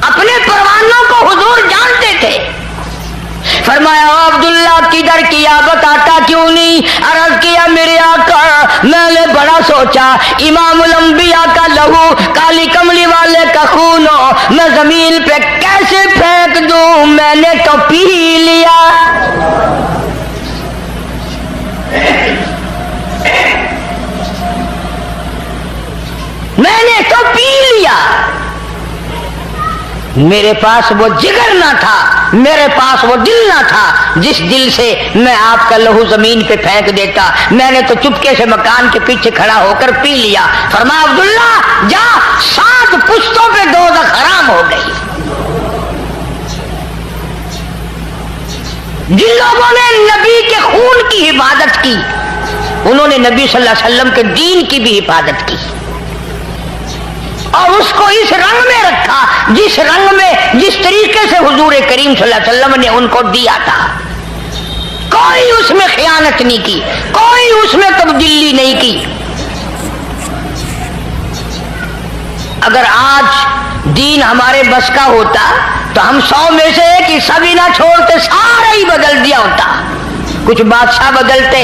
اپنے پروانوں کو حضور جانتے تھے۔ فرمایا عبداللہ کدھر کیا بتاتا کیوں نہیں؟ عرض کیا میرے آقا میں نے بڑا سوچا، امام الانبیاء کا لہو، کالی کملی والے کا خون میں زمین پہ کیسے پھینک دوں، میں نے تو پی لیا۔ میں نے تو پی لیا، میرے پاس وہ جگر نہ تھا، میرے پاس وہ دل نہ تھا جس دل سے میں آپ کا لہو زمین پہ پھینک دیتا، میں نے تو چپکے سے مکان کے پیچھے کھڑا ہو کر پی لیا۔ فرمایا عبداللہ جا، 7 پشتوں پہ دوزخ حرام ہو گئی۔ جن لوگوں نے نبی کے خون کی حفاظت کی انہوں نے نبی صلی اللہ علیہ وسلم کے دین کی بھی حفاظت کی اور اس کو اس رنگ میں رکھا جس رنگ میں جس طریقے سے حضور کریم صلی اللہ علیہ وسلم نے ان کو دیا تھا۔ کوئی اس میں خیانت نہیں کی، کوئی اس میں تبدیلی نہیں کی۔ اگر آج دین ہمارے بس کا ہوتا تو ہم 100 میں سے ایک حصہ بھی نہ چھوڑتے، سارا ہی بدل دیا ہوتا۔ کچھ بادشاہ بدلتے،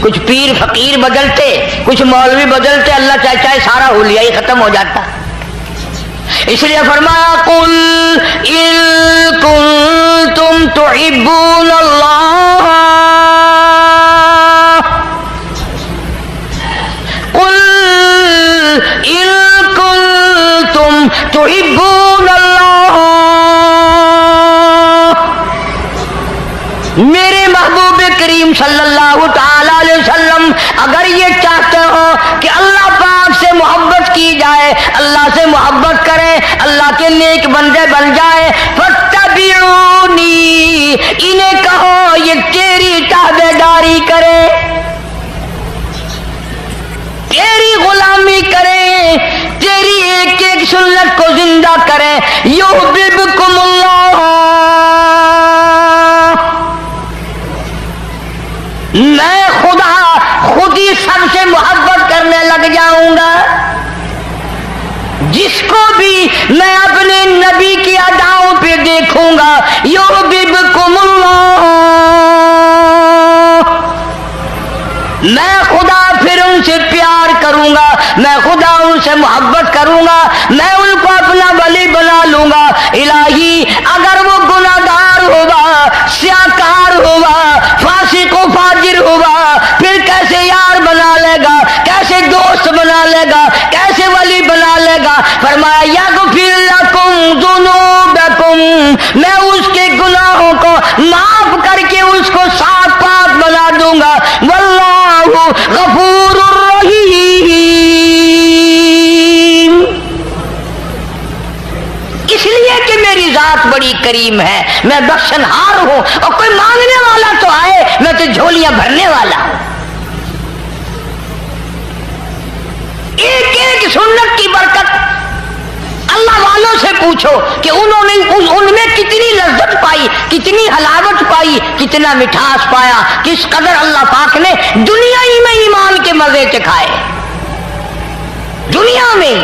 کچھ پیر فقیر بدلتے، کچھ مولوی بدلتے، اللہ چاہے سارا حلیہ ہی ختم ہو جاتا۔ اس لیے فرمایا قل ان کنتم تحبون اللہ، قل ان کنتم تحبون اللہ، میرے محبوب کریم صلی اللہ تعالی علیہ وسلم اگر یہ چاہتے ہو کہ اللہ پاک سے محبت کی جائے، اللہ سے محبت کریں، اللہ کے نیک بندے بن جائے، فاتبعونی، انہیں کہو یہ تیری تابعداری کریں، تیری غلامی کریں، تیری ایک ایک سنت کو زندہ کریں، یحببکم اللہ، میں خدا خود ہی سب سے محبت کرنے لگ جاؤں گا۔ جس کو بھی میں اپنے نبی کی اداؤں پہ دیکھوں گا، یحببکم اللہ، میں خدا پھر ان سے پیار کروں گا، میں خدا ان سے محبت کروں گا، میں ان کو اپنا ولی بنا لوں گا۔ الہی اگر وہ گناہ گار ہوگا، سیاکار ہوگا، فاسق و فاجر ہوگا، پھر کیسے یار بنا لے گا، کیسے دوست بنا لے گا، کیسے ولی بنا لے گا؟ فرمایا یغفر لکم ذنوبکم، میں اس کے گناہوں کو معاف کر کے اس کو صاف پاک بنا دوں दूंगा। वल्लाहु गफूरुर रहीम। इसलिए कि मेरी जात बड़ी करीम है, मैं बख्शनहार हूं, और कोई मांगने वाला तो आए, मैं तो झोलियां भरने वाला हूं। एक एक सुन्नत की बरकत अल्लाह वालों से पूछो कि उन्होंने उनमें कितनी लज्जत पाई, कितनी हलावत पाई, कितना मिठास पाया, किस कदर अल्लाह पाक ने दुनिया ही में ईमान के मजे चखाए, दुनिया में।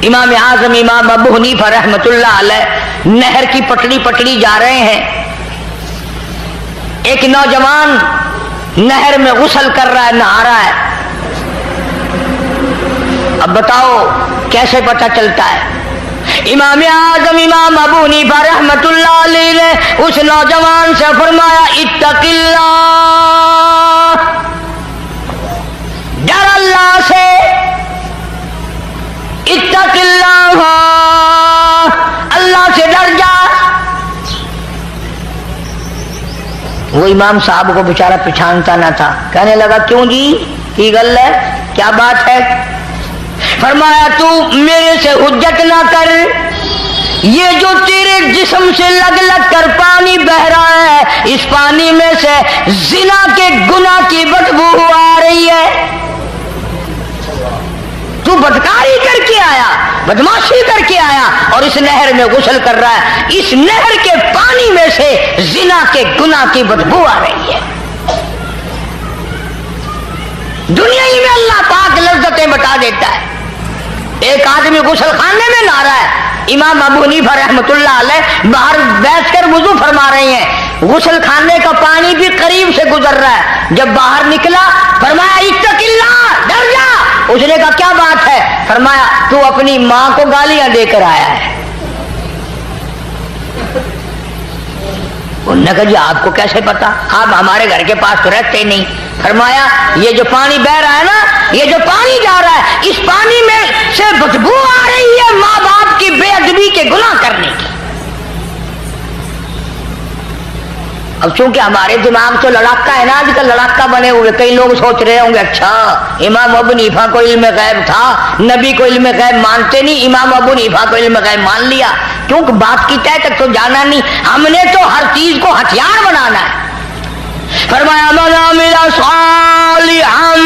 इमाम आजम इमाम अबू हनीफा रहमतुल्लाह अलैह नहर की पटड़ी जा रहे हैं। एक नौजवान नहर में गुस्ल कर रहा है, नहा रहा है। अब बताओ कैसे पता चलता है? इमाम आजम इमाम अबू हनीफा रहमतुल्लाह अलैह ने उस नौजवान से फरमाया, इत्तकिल्लाह, डर अल्लाह से, इत्तकिल्लाह, अल्लाह से डर जा। वो इमाम साहब को बेचारा पहचानता ना था, कहने लगा क्यों जी, की गल है, क्या बात है? फरमाया तू मेरे से हुज्जत ना कर, ये जो तेरे जिस्म से लग लग कर पानी बह रहा है, इस पानी में से जिना के गुनाह की बदबू आ रही है। तू बदकारी करके आया, बदमाशी करके आया, और इस नहर में गुस्ल कर रहा है, इस नहर के पानी में से जिना के गुनाह की बदबू आ रही है। दुनिया ही में अल्लाह पाक लज्जतें बता देता है। एक आदमी गुस्ल खाने में नहा रहा है, इमाम अबू हनीफा रहमतुल्लाह अलैह बाहर बैठकर वुजू फरमा रहे हैं, गुस्ल खाने का पानी भी करीब से गुजर रहा है। जब बाहर निकला फरमाया इत्तकिल्लाह, डर जा। उसने कहा क्या बात है? फरमाया तू अपनी मां को गालियां देकर आया है। उन्होंने कहा जी आपको कैसे पता, आप हमारे घर के पास तो रहते नहीं। फरमाया ये जो पानी बह रहा है ना, ये जो पानी जा रहा है, इस पानी में से बदबू आ रही है माँ बाप की बेअदबी के गुनाह करने की। अब चूंकि हमारे दिमाग तो लड़ाका है ना, आजकल लड़ाका बने हुए, कई लोग सोच रहे होंगे अच्छा इमाम अबू हनीफा को इल्म गैब था, नबी को इल्म गैब मानते नहीं, इमाम अबू हनीफा को इल्म गैब मान लिया, क्योंकि बात की तय तक तो जाना नहीं, हमने तो हर चीज को हथियार बनाना है। फरमाया मन अमिल सालिहन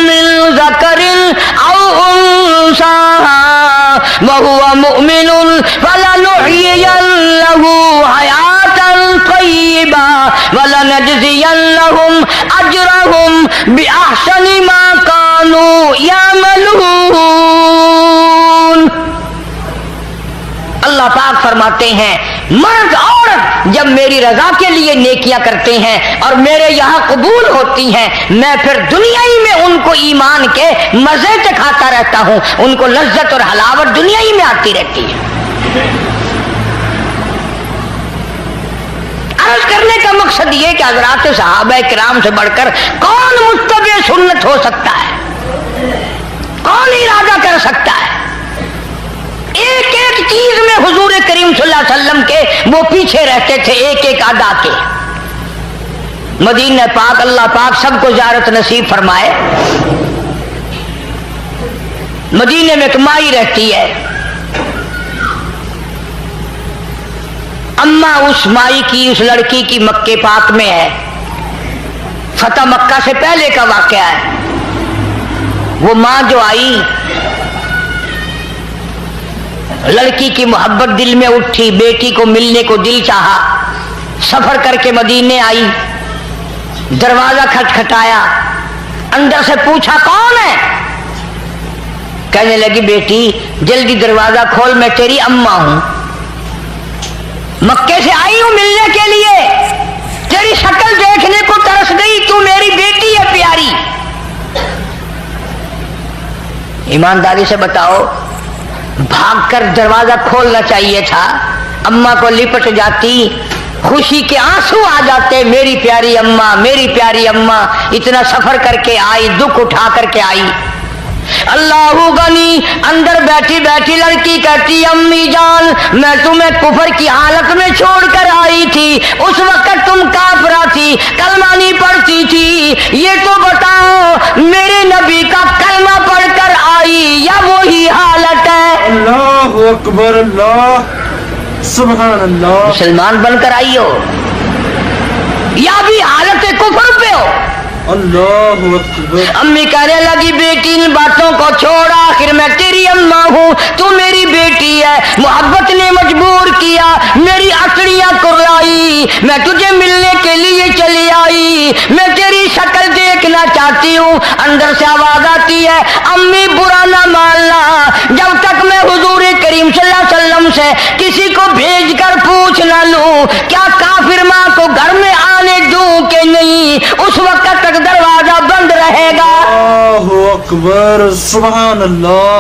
मिन ज़करिन औ उन्सा व हुवा मुमिनुन फलनुहयियन्नहु हयातन तय्यिबा व लनजज़ियन्नहुम अजरहुम बिअहसनि मा कानू यअमलून। अल्लाह पाक फरमाते हैं मर्द औरत जब मेरी रजा के लिए नेकियां करते हैं और मेरे यहाँ कबूल होती हैं, मैं फिर दुनिया ही में उनको ईमान के मजे चखाता रहता हूं, उनको लज्जत और हलावत दुनिया ही में आती रहती है। अर्ज करने का मकसद ये कि हज़रात सहाबा किराम से बढ़कर कौन मुत्तबे सुन्नत हो सकता है, कौन इरादा कर सकता है? एक एक चीज में हुजूर करीम सल्लल्लाहु अलैहि वसल्लम के वो पीछे रहते थे, एक एक अदा के। मदीना पाक अल्लाह पाक सबको ज़ियारत नसीब फरमाए। मदीने में एक माई रहती है, अम्मा उस माई की, उस लड़की की मक्के पाक में है। फतह मक्का से पहले का वाकया है। वो माँ जो आई, लड़की की मोहब्बत दिल में उठी, बेटी को मिलने को दिल चाहा, सफर करके मदीने आई, दरवाजा खटखटाया, अंदर से पूछा कौन है? कहने लगी बेटी जल्दी दरवाजा खोल, मैं तेरी अम्मा हूं, मक्के से आई हूं मिलने के लिए, तेरी शक्ल देखने को तरस गई, तू मेरी बेटी है प्यारी। ईमानदारी से बताओ, भागकर दरवाजा खोलना चाहिए था, अम्मा को लिपट जाती, खुशी के आंसू आ जाते, मेरी प्यारी अम्मा, मेरी प्यारी अम्मा, इतना सफर करके आई, दुख उठा करके आई। अल्लाह गनी। अंदर बैठी बैठी लड़की कहती अम्मी जान मैं तुम्हें कुफर की हालत में छोड़कर आई थी, उस वक्त तुम काफरा थी, कलमा नहीं पढ़ती थी, ये तो बताओ मेरे नबी का कलमा पढ़कर आई या वही हालत है? अल्लाह अकबर, अल्लाह सुभान अल्लाह। मुसलमान बनकर आई हो या भी हालत कुफर पे हो? अल्लाह अकबर। अम्मी कहने लगी बेटी इन बातों को छोड़, आखिर मैं तेरी अम्मा हूँ, तू मेरी बेटी है, मोहब्बत ने मजबूर किया, मेरी अकड़ियाँ कुर्राई, मैं तुझे मिलने के लिए चली आई, मैं तेरी शक्ल देखना चाहती हूँ। अंदर से आवाज आती है अम्मी बुरा ना मानना, जब तक मैं हुजूर करीम सल्लल्लाहु अलैहि वसल्लम से किसी को भेज कर पूछ ना लूं क्या काफिर माँ को घर में आने दूं कि नहीं, उस वक्त तक दरवाजा बंद रहेगा। अल्लाह अकबर, सुभान अल्लाह।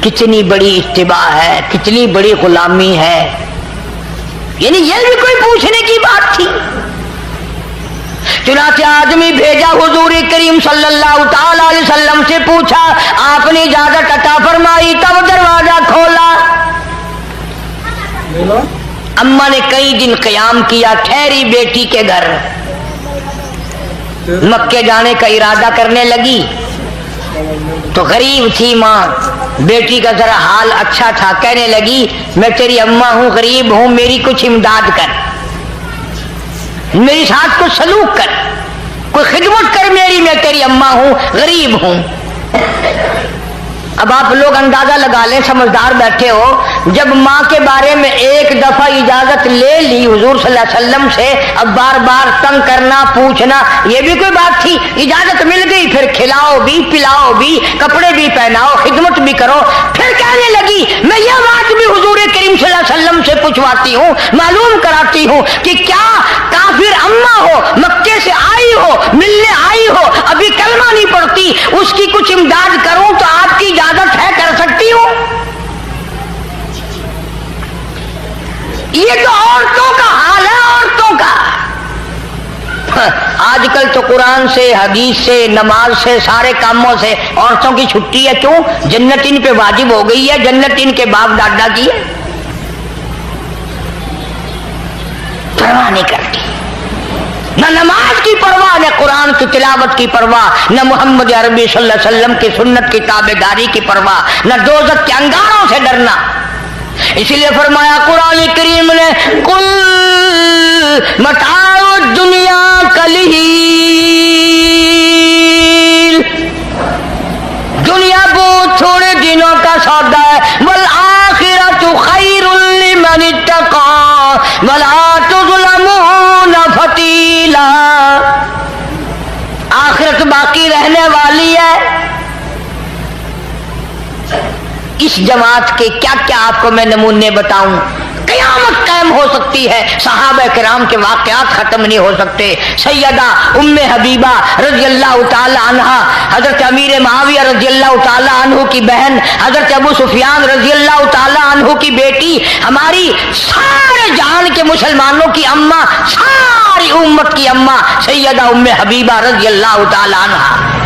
कितनी बड़ी इत्तिबा है, कितनी बड़ी गुलामी है, यानी ये भी कोई पूछने की बात थी। चुनाचे आदमी भेजा, हुजूर करीम सल्लल्लाहु ताला अलैहि वसल्लम से पूछा, आपने इजाजत अता फरमाई, तब दरवाजा खोला। अम्मा ने कई दिन क़याम किया, ठहरी बेटी के घर, मक्के जाने का इरादा करने लगी तो गरीब थी माँ, बेटी का जरा हाल अच्छा था, कहने लगी मैं तेरी अम्मा हूँ, गरीब हूँ, मेरी कुछ इमदाद कर, मेरी साथ कुछ सलूक कर, कोई खिदमत कर मेरी, मैं तेरी अम्मा हूँ, गरीब हूँ। अब आप लोग अंदाजा लगा लें, समझदार बैठे हो, जब माँ के बारे में एक दफा इजाजत ले ली हुजूर सल्लल्लाहु अलैहि वसल्लम से, अब बार बार तंग करना पूछना ये भी कोई बात थी? इजाजत मिल गई, फिर खिलाओ भी, पिलाओ भी, कपड़े भी पहनाओ, खिदमत भी करो। फिर कहने लगी मैं यह बात भी हुजूर करीम सल्लल्लाहु अलैहि वसल्लम से पूछवाती हूँ, मालूम कराती हूँ कि क्या काफिर अम्मा हो, मक्के से आई हो, मिलने आई हो, अभी कलमा नहीं पढ़ती, उसकी कुछ इमदाद करूं तो आपकी इजाजत है, कर सकती हूँ? ये तो औरतों का हाल है, औरतों का। आजकल तो कुरान से, हदीस से, नमाज से, सारे कामों से औरतों की छुट्टी है। क्यों? जन्नत इन पे वाजिब हो गई है, जन्नत इनके बाप दादा की है, परवाह नहीं करती, न नमाज की परवाह, न कुरान की तिलावत की परवाह, न मोहम्मद अरबी सल्लल्लाहु अलैहि वसल्लम की सुन्नत की ताबेदारी की परवाह, न दोज़ख के अंगारों से डरना। इसीलिए फरमाया कुरान करीम ने कुल मताउ दुनिया कलील, दुनिया बहुत थोड़े दिनों का सौदा है, वल आखिरतु खैरुल लिमन इत्तका वला तुज़लमूना फतीला। आखिरत बाकी रहने वाली है। इस जमात के क्या क्या आपको मैं नमूने बताऊं, क़यामत कायम हो सकती है, सहाबा किराम के वाक़यात खत्म नहीं हो सकते। सैयदा उम्मे हबीबा रज़ियल्लाहु ताला अन्हा, हजरत अमीर मुआविया रज़ियल्लाहु ताला अन्हु की बहन, हजरत अबू सुफियान रज़ियल्लाहु ताला अन्हु की बेटी, हमारी सारे जहान के मुसलमानों की अम्मा, सारी उम्मत की अम्मा सैयदा उम्मे हबीबा रज़ियल्लाहु ताला अन्हा।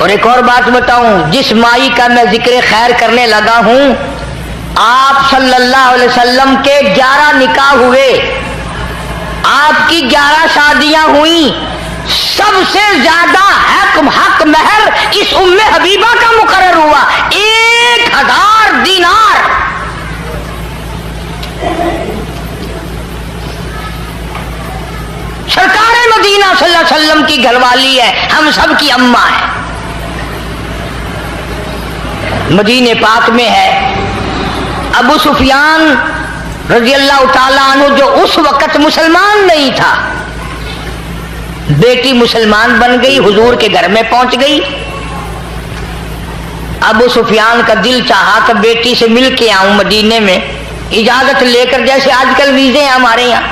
और एक और बात बताऊं, जिस माई का मैं जिक्र खैर करने लगा हूं, आप सल्लल्लाहु अलैहि वसल्लम के 11 निकाह हुए, आपकी 11 शादियां हुई, सबसे ज्यादा हक महर इस उम्मे हबीबा का मुकर्रर हुआ, 1000 दीनार। सरकार मदीना सल्लल्लाहु अलैहि वसल्लम की घरवाली है, हम सब की अम्मा है। मदीने पाक में है अबू सुफियान रज़ियल्लाहु ताला अन्हु, जो उस वक्त मुसलमान नहीं था, बेटी मुसलमान बन गई, हुजूर के घर में पहुंच गई। अबू सुफियान का दिल चाहा तो बेटी से मिल के आऊं मदीने में, इजाजत लेकर, जैसे आजकल वीजे हैं हमारे यहाँ,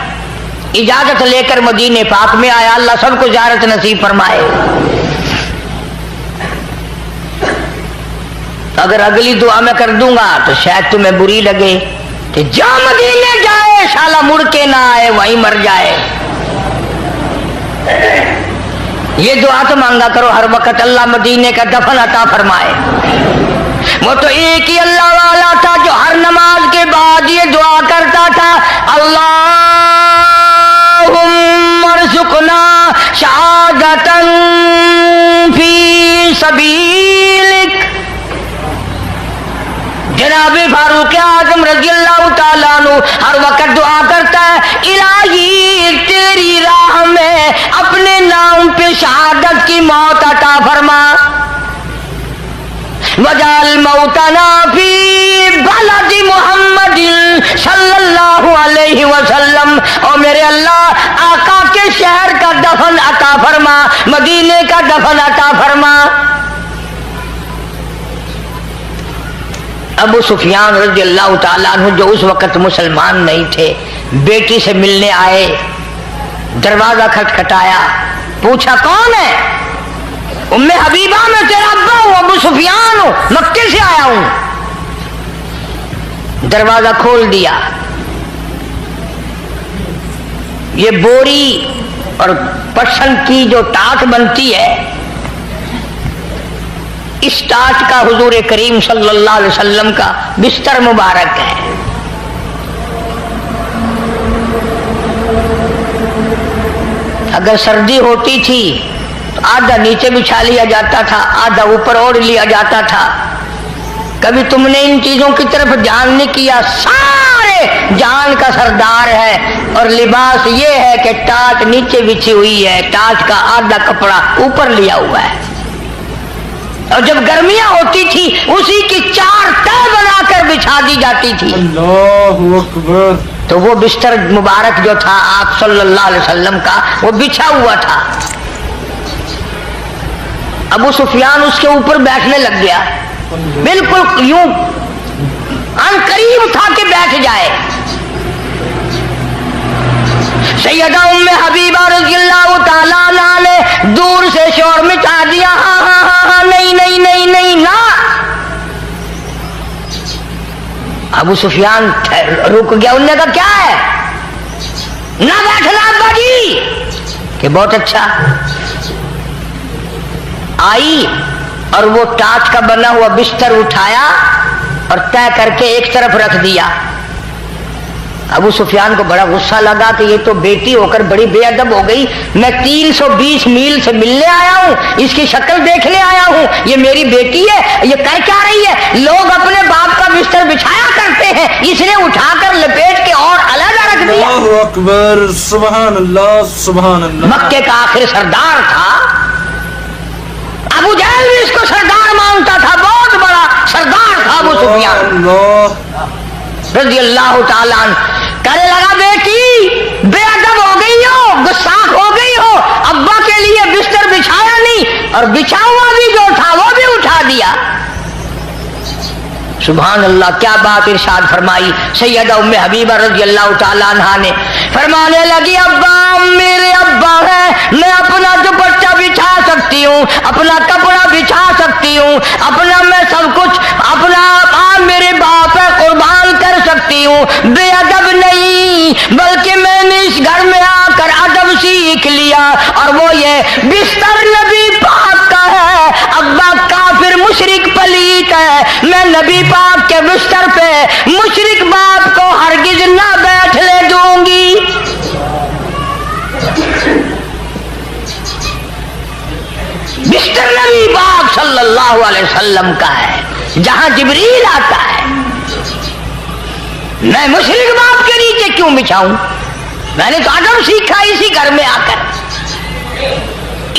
इजाजत लेकर मदीने पाक में आया। अल्लाह सबको ज़ियारत नसीब फरमाए। अगर अगली दुआ मैं कर दूंगा तो शायद तुम्हें बुरी लगे कि जा मदीने जाए साला मुड़ के ना आए, वहीं मर जाए। یہ دعا تو مانگا کرو ہر وقت، اللہ مدینے کا دفن عطا فرمائے۔ وہ تو ایک ہی اللہ والا تھا جو ہر نماز کے بعد یہ دعا کرتا تھا، اللہم ارزقنا شہادتا فی سبیلک۔ جناب فاروق اعظم رضی اللہ تعالیٰ عنہ ہر وقت دعا کرتا ہے، الہی تیری راہ میں اپنے نام پہ شہادت کی موت عطا فرما، وجعل موتنا فی بلد محمد صلی اللہ علیہ وسلم، اور میرے اللہ آقا کے شہر کا دفن عطا فرما، مدینے کا دفن عطا فرما۔ ابو سفیان رضی اللہ تعالیٰ عنہ جو اس وقت مسلمان نہیں تھے، بیٹی سے ملنے آئے، دروازہ کھٹکھٹایا، پوچھا کون ہے؟ ام حبیبہ میں تیرا ابا ہوں، ابو سفیان ہوں، مکے سے آیا ہوں۔ دروازہ کھول دیا، یہ بوری اور پشن کی جو ٹاٹ بنتی ہے، اس ٹاٹ کا حضور کریم صلی اللہ علیہ وسلم کا بستر مبارک ہے۔ اگر سردی ہوتی تھی تو آدھا نیچے بچھا لیا جاتا تھا، آدھا اوپر اوڑھ لیا جاتا تھا۔ کبھی تم نے ان چیزوں کی طرف دھیان نہیں کیا، سارے جان کا سردار ہے، اور لباس یہ ہے کہ ٹاٹ نیچے بچھی ہوئی ہے، ٹاٹ کا آدھا کپڑا اوپر لیا ہوا ہے، اور جب گرمیاں ہوتی تھی اسی کی 4 تہ بنا کر بچھا دی جاتی تھی۔ اللہ اکبر۔ تو وہ بستر مبارک جو تھا آپ صلی اللہ علیہ وسلم کا، وہ بچھا ہوا تھا۔ ابو سفیان اس کے اوپر بیٹھنے لگ گیا، بالکل یوں ان قریب تھا کہ بیٹھ جائے۔ سیدہ ام حبیبہ رضی اللہ تعالیٰ عنہ نے دور سے شور مچا دیا، ہاں ہاں ہاں ہاں، نہیں نہیں نہیں نہیں، نہ۔ ابو سفیان رک گیا، انہوں نے کہا کیا ہے؟ نہ بیٹھنا ابا جی، کہ بہت اچھا۔ آئی اور وہ ٹاٹ کا بنا ہوا بستر اٹھایا اور طے کر کے ایک طرف رکھ دیا۔ ابو سفیان کو بڑا غصہ لگا کہ یہ تو بیٹی ہو کر بڑی بے ادب ہو گئی، میں 320 میل سے ملنے آیا ہوں، اس کی شکل دیکھنے آیا ہوں، یہ میری بیٹی ہے، یہ کر کیا رہی ہے؟ لوگ اپنے باپ کا بستر بچھایا کرتے ہیں، اس نے اٹھا کر لپیٹ کے اور علیحدہ رکھ دیا۔ اللہ اکبر، سبحان اللہ سبحان اللہ۔ مکے کا آخر سردار تھا، ابو جہل بھی اس کو سردار مانتا تھا، بہت بڑا سردار تھا ابو سفیان اللہ رضی اللہ تعالیٰ عنہ۔ کہنے لگا بیٹی بے ادب ہو گئی ہو، گستاخ ہو گئی ہو، ابا کے لیے بستر بچھایا نہیں، اور بچھا ہوا بھی جو تھا وہ بھی اٹھا دیا۔ سبحان اللہ، کیا بات ارشاد فرمائی سیدہ ام حبیبہ رضی اللہ تعالیٰ عنہا نے، فرمانے لگی ابا میرے ابا ہے، میں اپنا دوپٹہ بچھا سکتی ہوں، اپنا کپڑا بچھا سکتی ہوں، اپنا میں سب کچھ اپنا میرے باپ ہے قربان کر سکتی ہوں، بے ادب نہیں، بلکہ میں نے اس گھر میں آ کر ادب سیکھ لیا، اور وہ یہ بستر نبی پاک کا ہے، ابا کافر مشرک پلیت ہے، میں نبی پاک کے بستر پہ مشرک باپ کو ہرگز نہ بیٹھنے دوں گی۔ بستر نبی پاک صلی اللہ علیہ وسلم کا ہے، جہاں جبریل آتا ہے، میں مشرک باپ کے نیچے کیوں بچھاؤں؟ میں نے تو ادب سیکھا اسی گھر میں آ کر،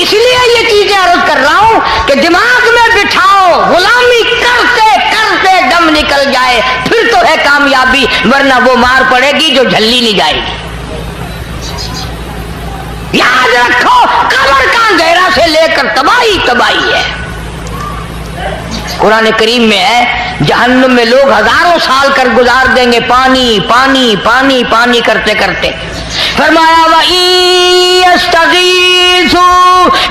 اس لیے یہ چیزیں عرض کر رہا ہوں کہ دماغ میں بٹھاؤ، غلامی کرتے کرتے دم نکل جائے پھر تو ہے کامیابی، ورنہ وہ مار پڑے گی جو جھلی نہیں جائے گی۔ یاد رکھو قبر کا اندھیرا سے لے کر تباہی تباہی ہے۔ قرآن کریم میں ہے جہنم میں لوگ ہزاروں سال کر گزار دیں گے پانی پانی پانی پانی کرتے کرتے، فرمایا وَإِن يَسْتَغِيثُوا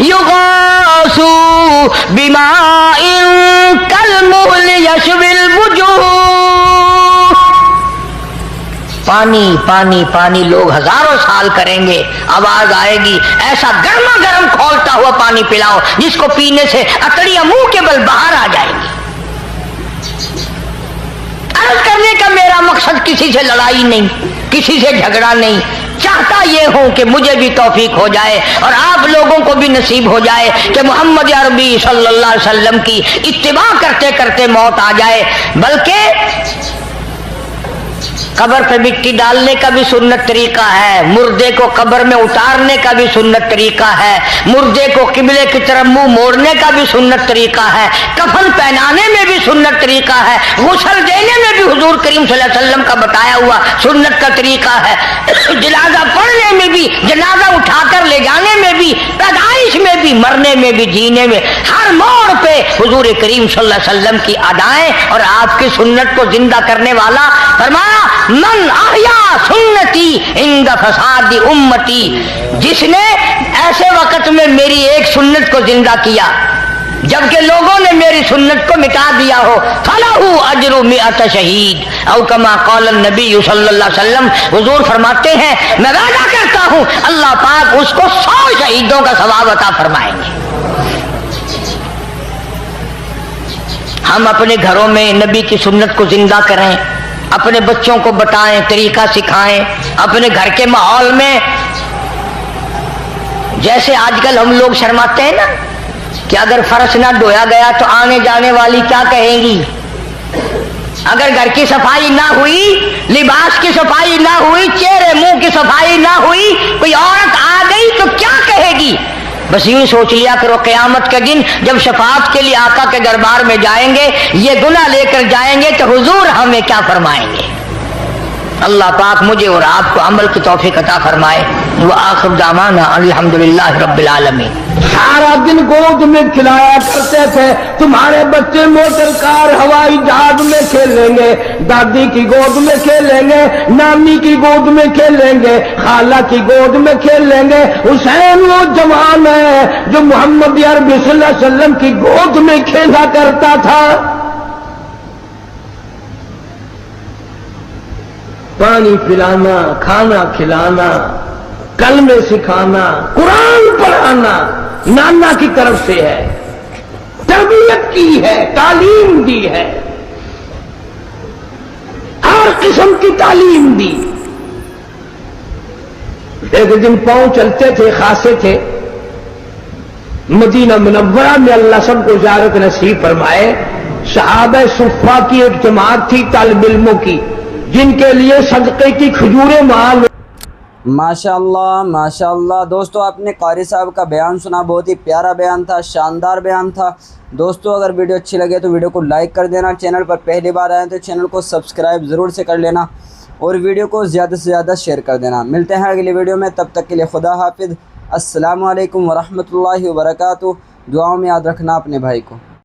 يُغَاثُوا بِمَاءٍ كَالْمُهْلِ يَشْوِي الْوُجُوهَ، पानी पानी पानी लोग हजारों साल करेंगे, आवाज आएगी ऐसा गर्मा गर्म खौलता हुआ पानी पिलाओ जिसको पीने से अतड़ियां मुंह के बल बाहर आ जाएंगी। अर्ज करने का मेरा मकसद किसी से लड़ाई नहीं, किसी से झगड़ा नहीं, चाहता ये हूं कि मुझे भी तौफीक हो जाए और आप लोगों को भी नसीब हो जाए कि मोहम्मद अरबी सल्लल्लाहु अलैहि वसल्लम की इत्तिबा करते करते मौत आ जाए। बल्कि कब्र पे मिट्टी डालने का भी सुन्नत तरीका है, मुर्दे को कब्र में उतारने का भी सुन्नत तरीका है, मुर्दे को किबले की तरफ मुंह मोड़ने का भी सुन्नत तरीका है, कफन पहनाने में भी सुन्नत तरीका है, गुस्ल देने में भी हुजूर करीम सल्लल्लाहु अलैहि वसल्लम का बताया हुआ सुन्नत का तरीका है, जनाजा पढ़ने में भी, जनाजा उठाकर ले जाने में भी, पैदाइश में भी, मरने में भी, जीने में, हर मोड़ पे हुजूर करीम सल्लल्लाहु अलैहि वसल्लम की अदाएं और आपकी सुन्नत को जिंदा करने वाला। फरमाया मन आया सुन्नती इंद फसादी उम्मती, जिसने ऐसे वक्त में मेरी एक सुन्नत को जिंदा किया जबकि लोगों ने मेरी सुन्नत को मिटा दिया हो, फलहू अजरु मिअत शहीद औ कमा क़ाल नबी सल्लल्लाहु अलैहि वसल्लम। हुजूर फरमाते हैं मैं वादा करता हूं अल्लाह पाक उसको 100 शहीदों का सवाब अता फरमाएंगे। हम अपने घरों में नबी की सुन्नत को जिंदा करें, अपने बच्चों को बताएं, तरीका सिखाएं, अपने घर के माहौल में। जैसे आजकल हम लोग शर्माते हैं ना कि अगर फर्श ना धोया गया तो आने जाने वाली क्या कहेंगी, अगर घर की सफाई ना हुई, लिबास की सफाई ना हुई, चेहरे मुंह की सफाई ना हुई, कोई औरत आ गई तो क्या कहेगी। बस यूं सोच लिया करो क़यामत के दिन जब शफाअत के लिए आका के दरबार में जाएंगे, ये गुनाह लेकर जाएंगे तो हुजूर हमें क्या फरमाएंगे। अल्लाह पाक मुझे और आपको अमल की तौफीक अता फरमाए। व आखिर दामाना अल्हम्दुलिल्लाह रब्बिल आलमीन। सारा दिन गोद में खिलाया करते थे, तुम्हारे बच्चे मोटर कार हवाई जहाज में खेलेंगे, दादी की गोद में खेलेंगे, नानी की गोद में खेलेंगे, खाला की गोद में खेलेंगे। हुसैन वो जवान है जो मोहम्मद अरबी सल्लल्लाहु अलैहि वसल्लम की गोद में खेला करता था। पानी पिलाना, खाना खिलाना, कलमे सिखाना, कुरान पढ़ाना नाना की तरफ से है, तरबियत की है, तालीम दी है, हर किस्म की तालीम दी। एक दिन पांव चलते थे, खासे थे, मदीना मुनव्वरा में अल्लाह सबको ज़ियारत नसीब फरमाए। सहाबा सुफ़ा की एक जमात थी तालिब इल्मों की, जिनके लिए सदक़े की खजूरें माल। माशाअल्लाह माशाअल्लाह। दोस्तों आपने कारी साहब का बयान सुना, बहुत ही प्यारा बयान था, शानदार बयान था। दोस्तों अगर वीडियो अच्छी लगे तो वीडियो को लाइक कर देना, चैनल पर पहली बार आए तो चैनल को सब्सक्राइब ज़रूर से कर लेना और वीडियो को ज़्यादा से ज़्यादा शेयर कर देना। मिलते हैं अगली वीडियो में, तब तक के लिए खुदा हाफिज़। अस्सलामु अलैकुम वरहमतुल्लाहि वबरकातुहू। दुआओं में याद रखना अपने भाई को।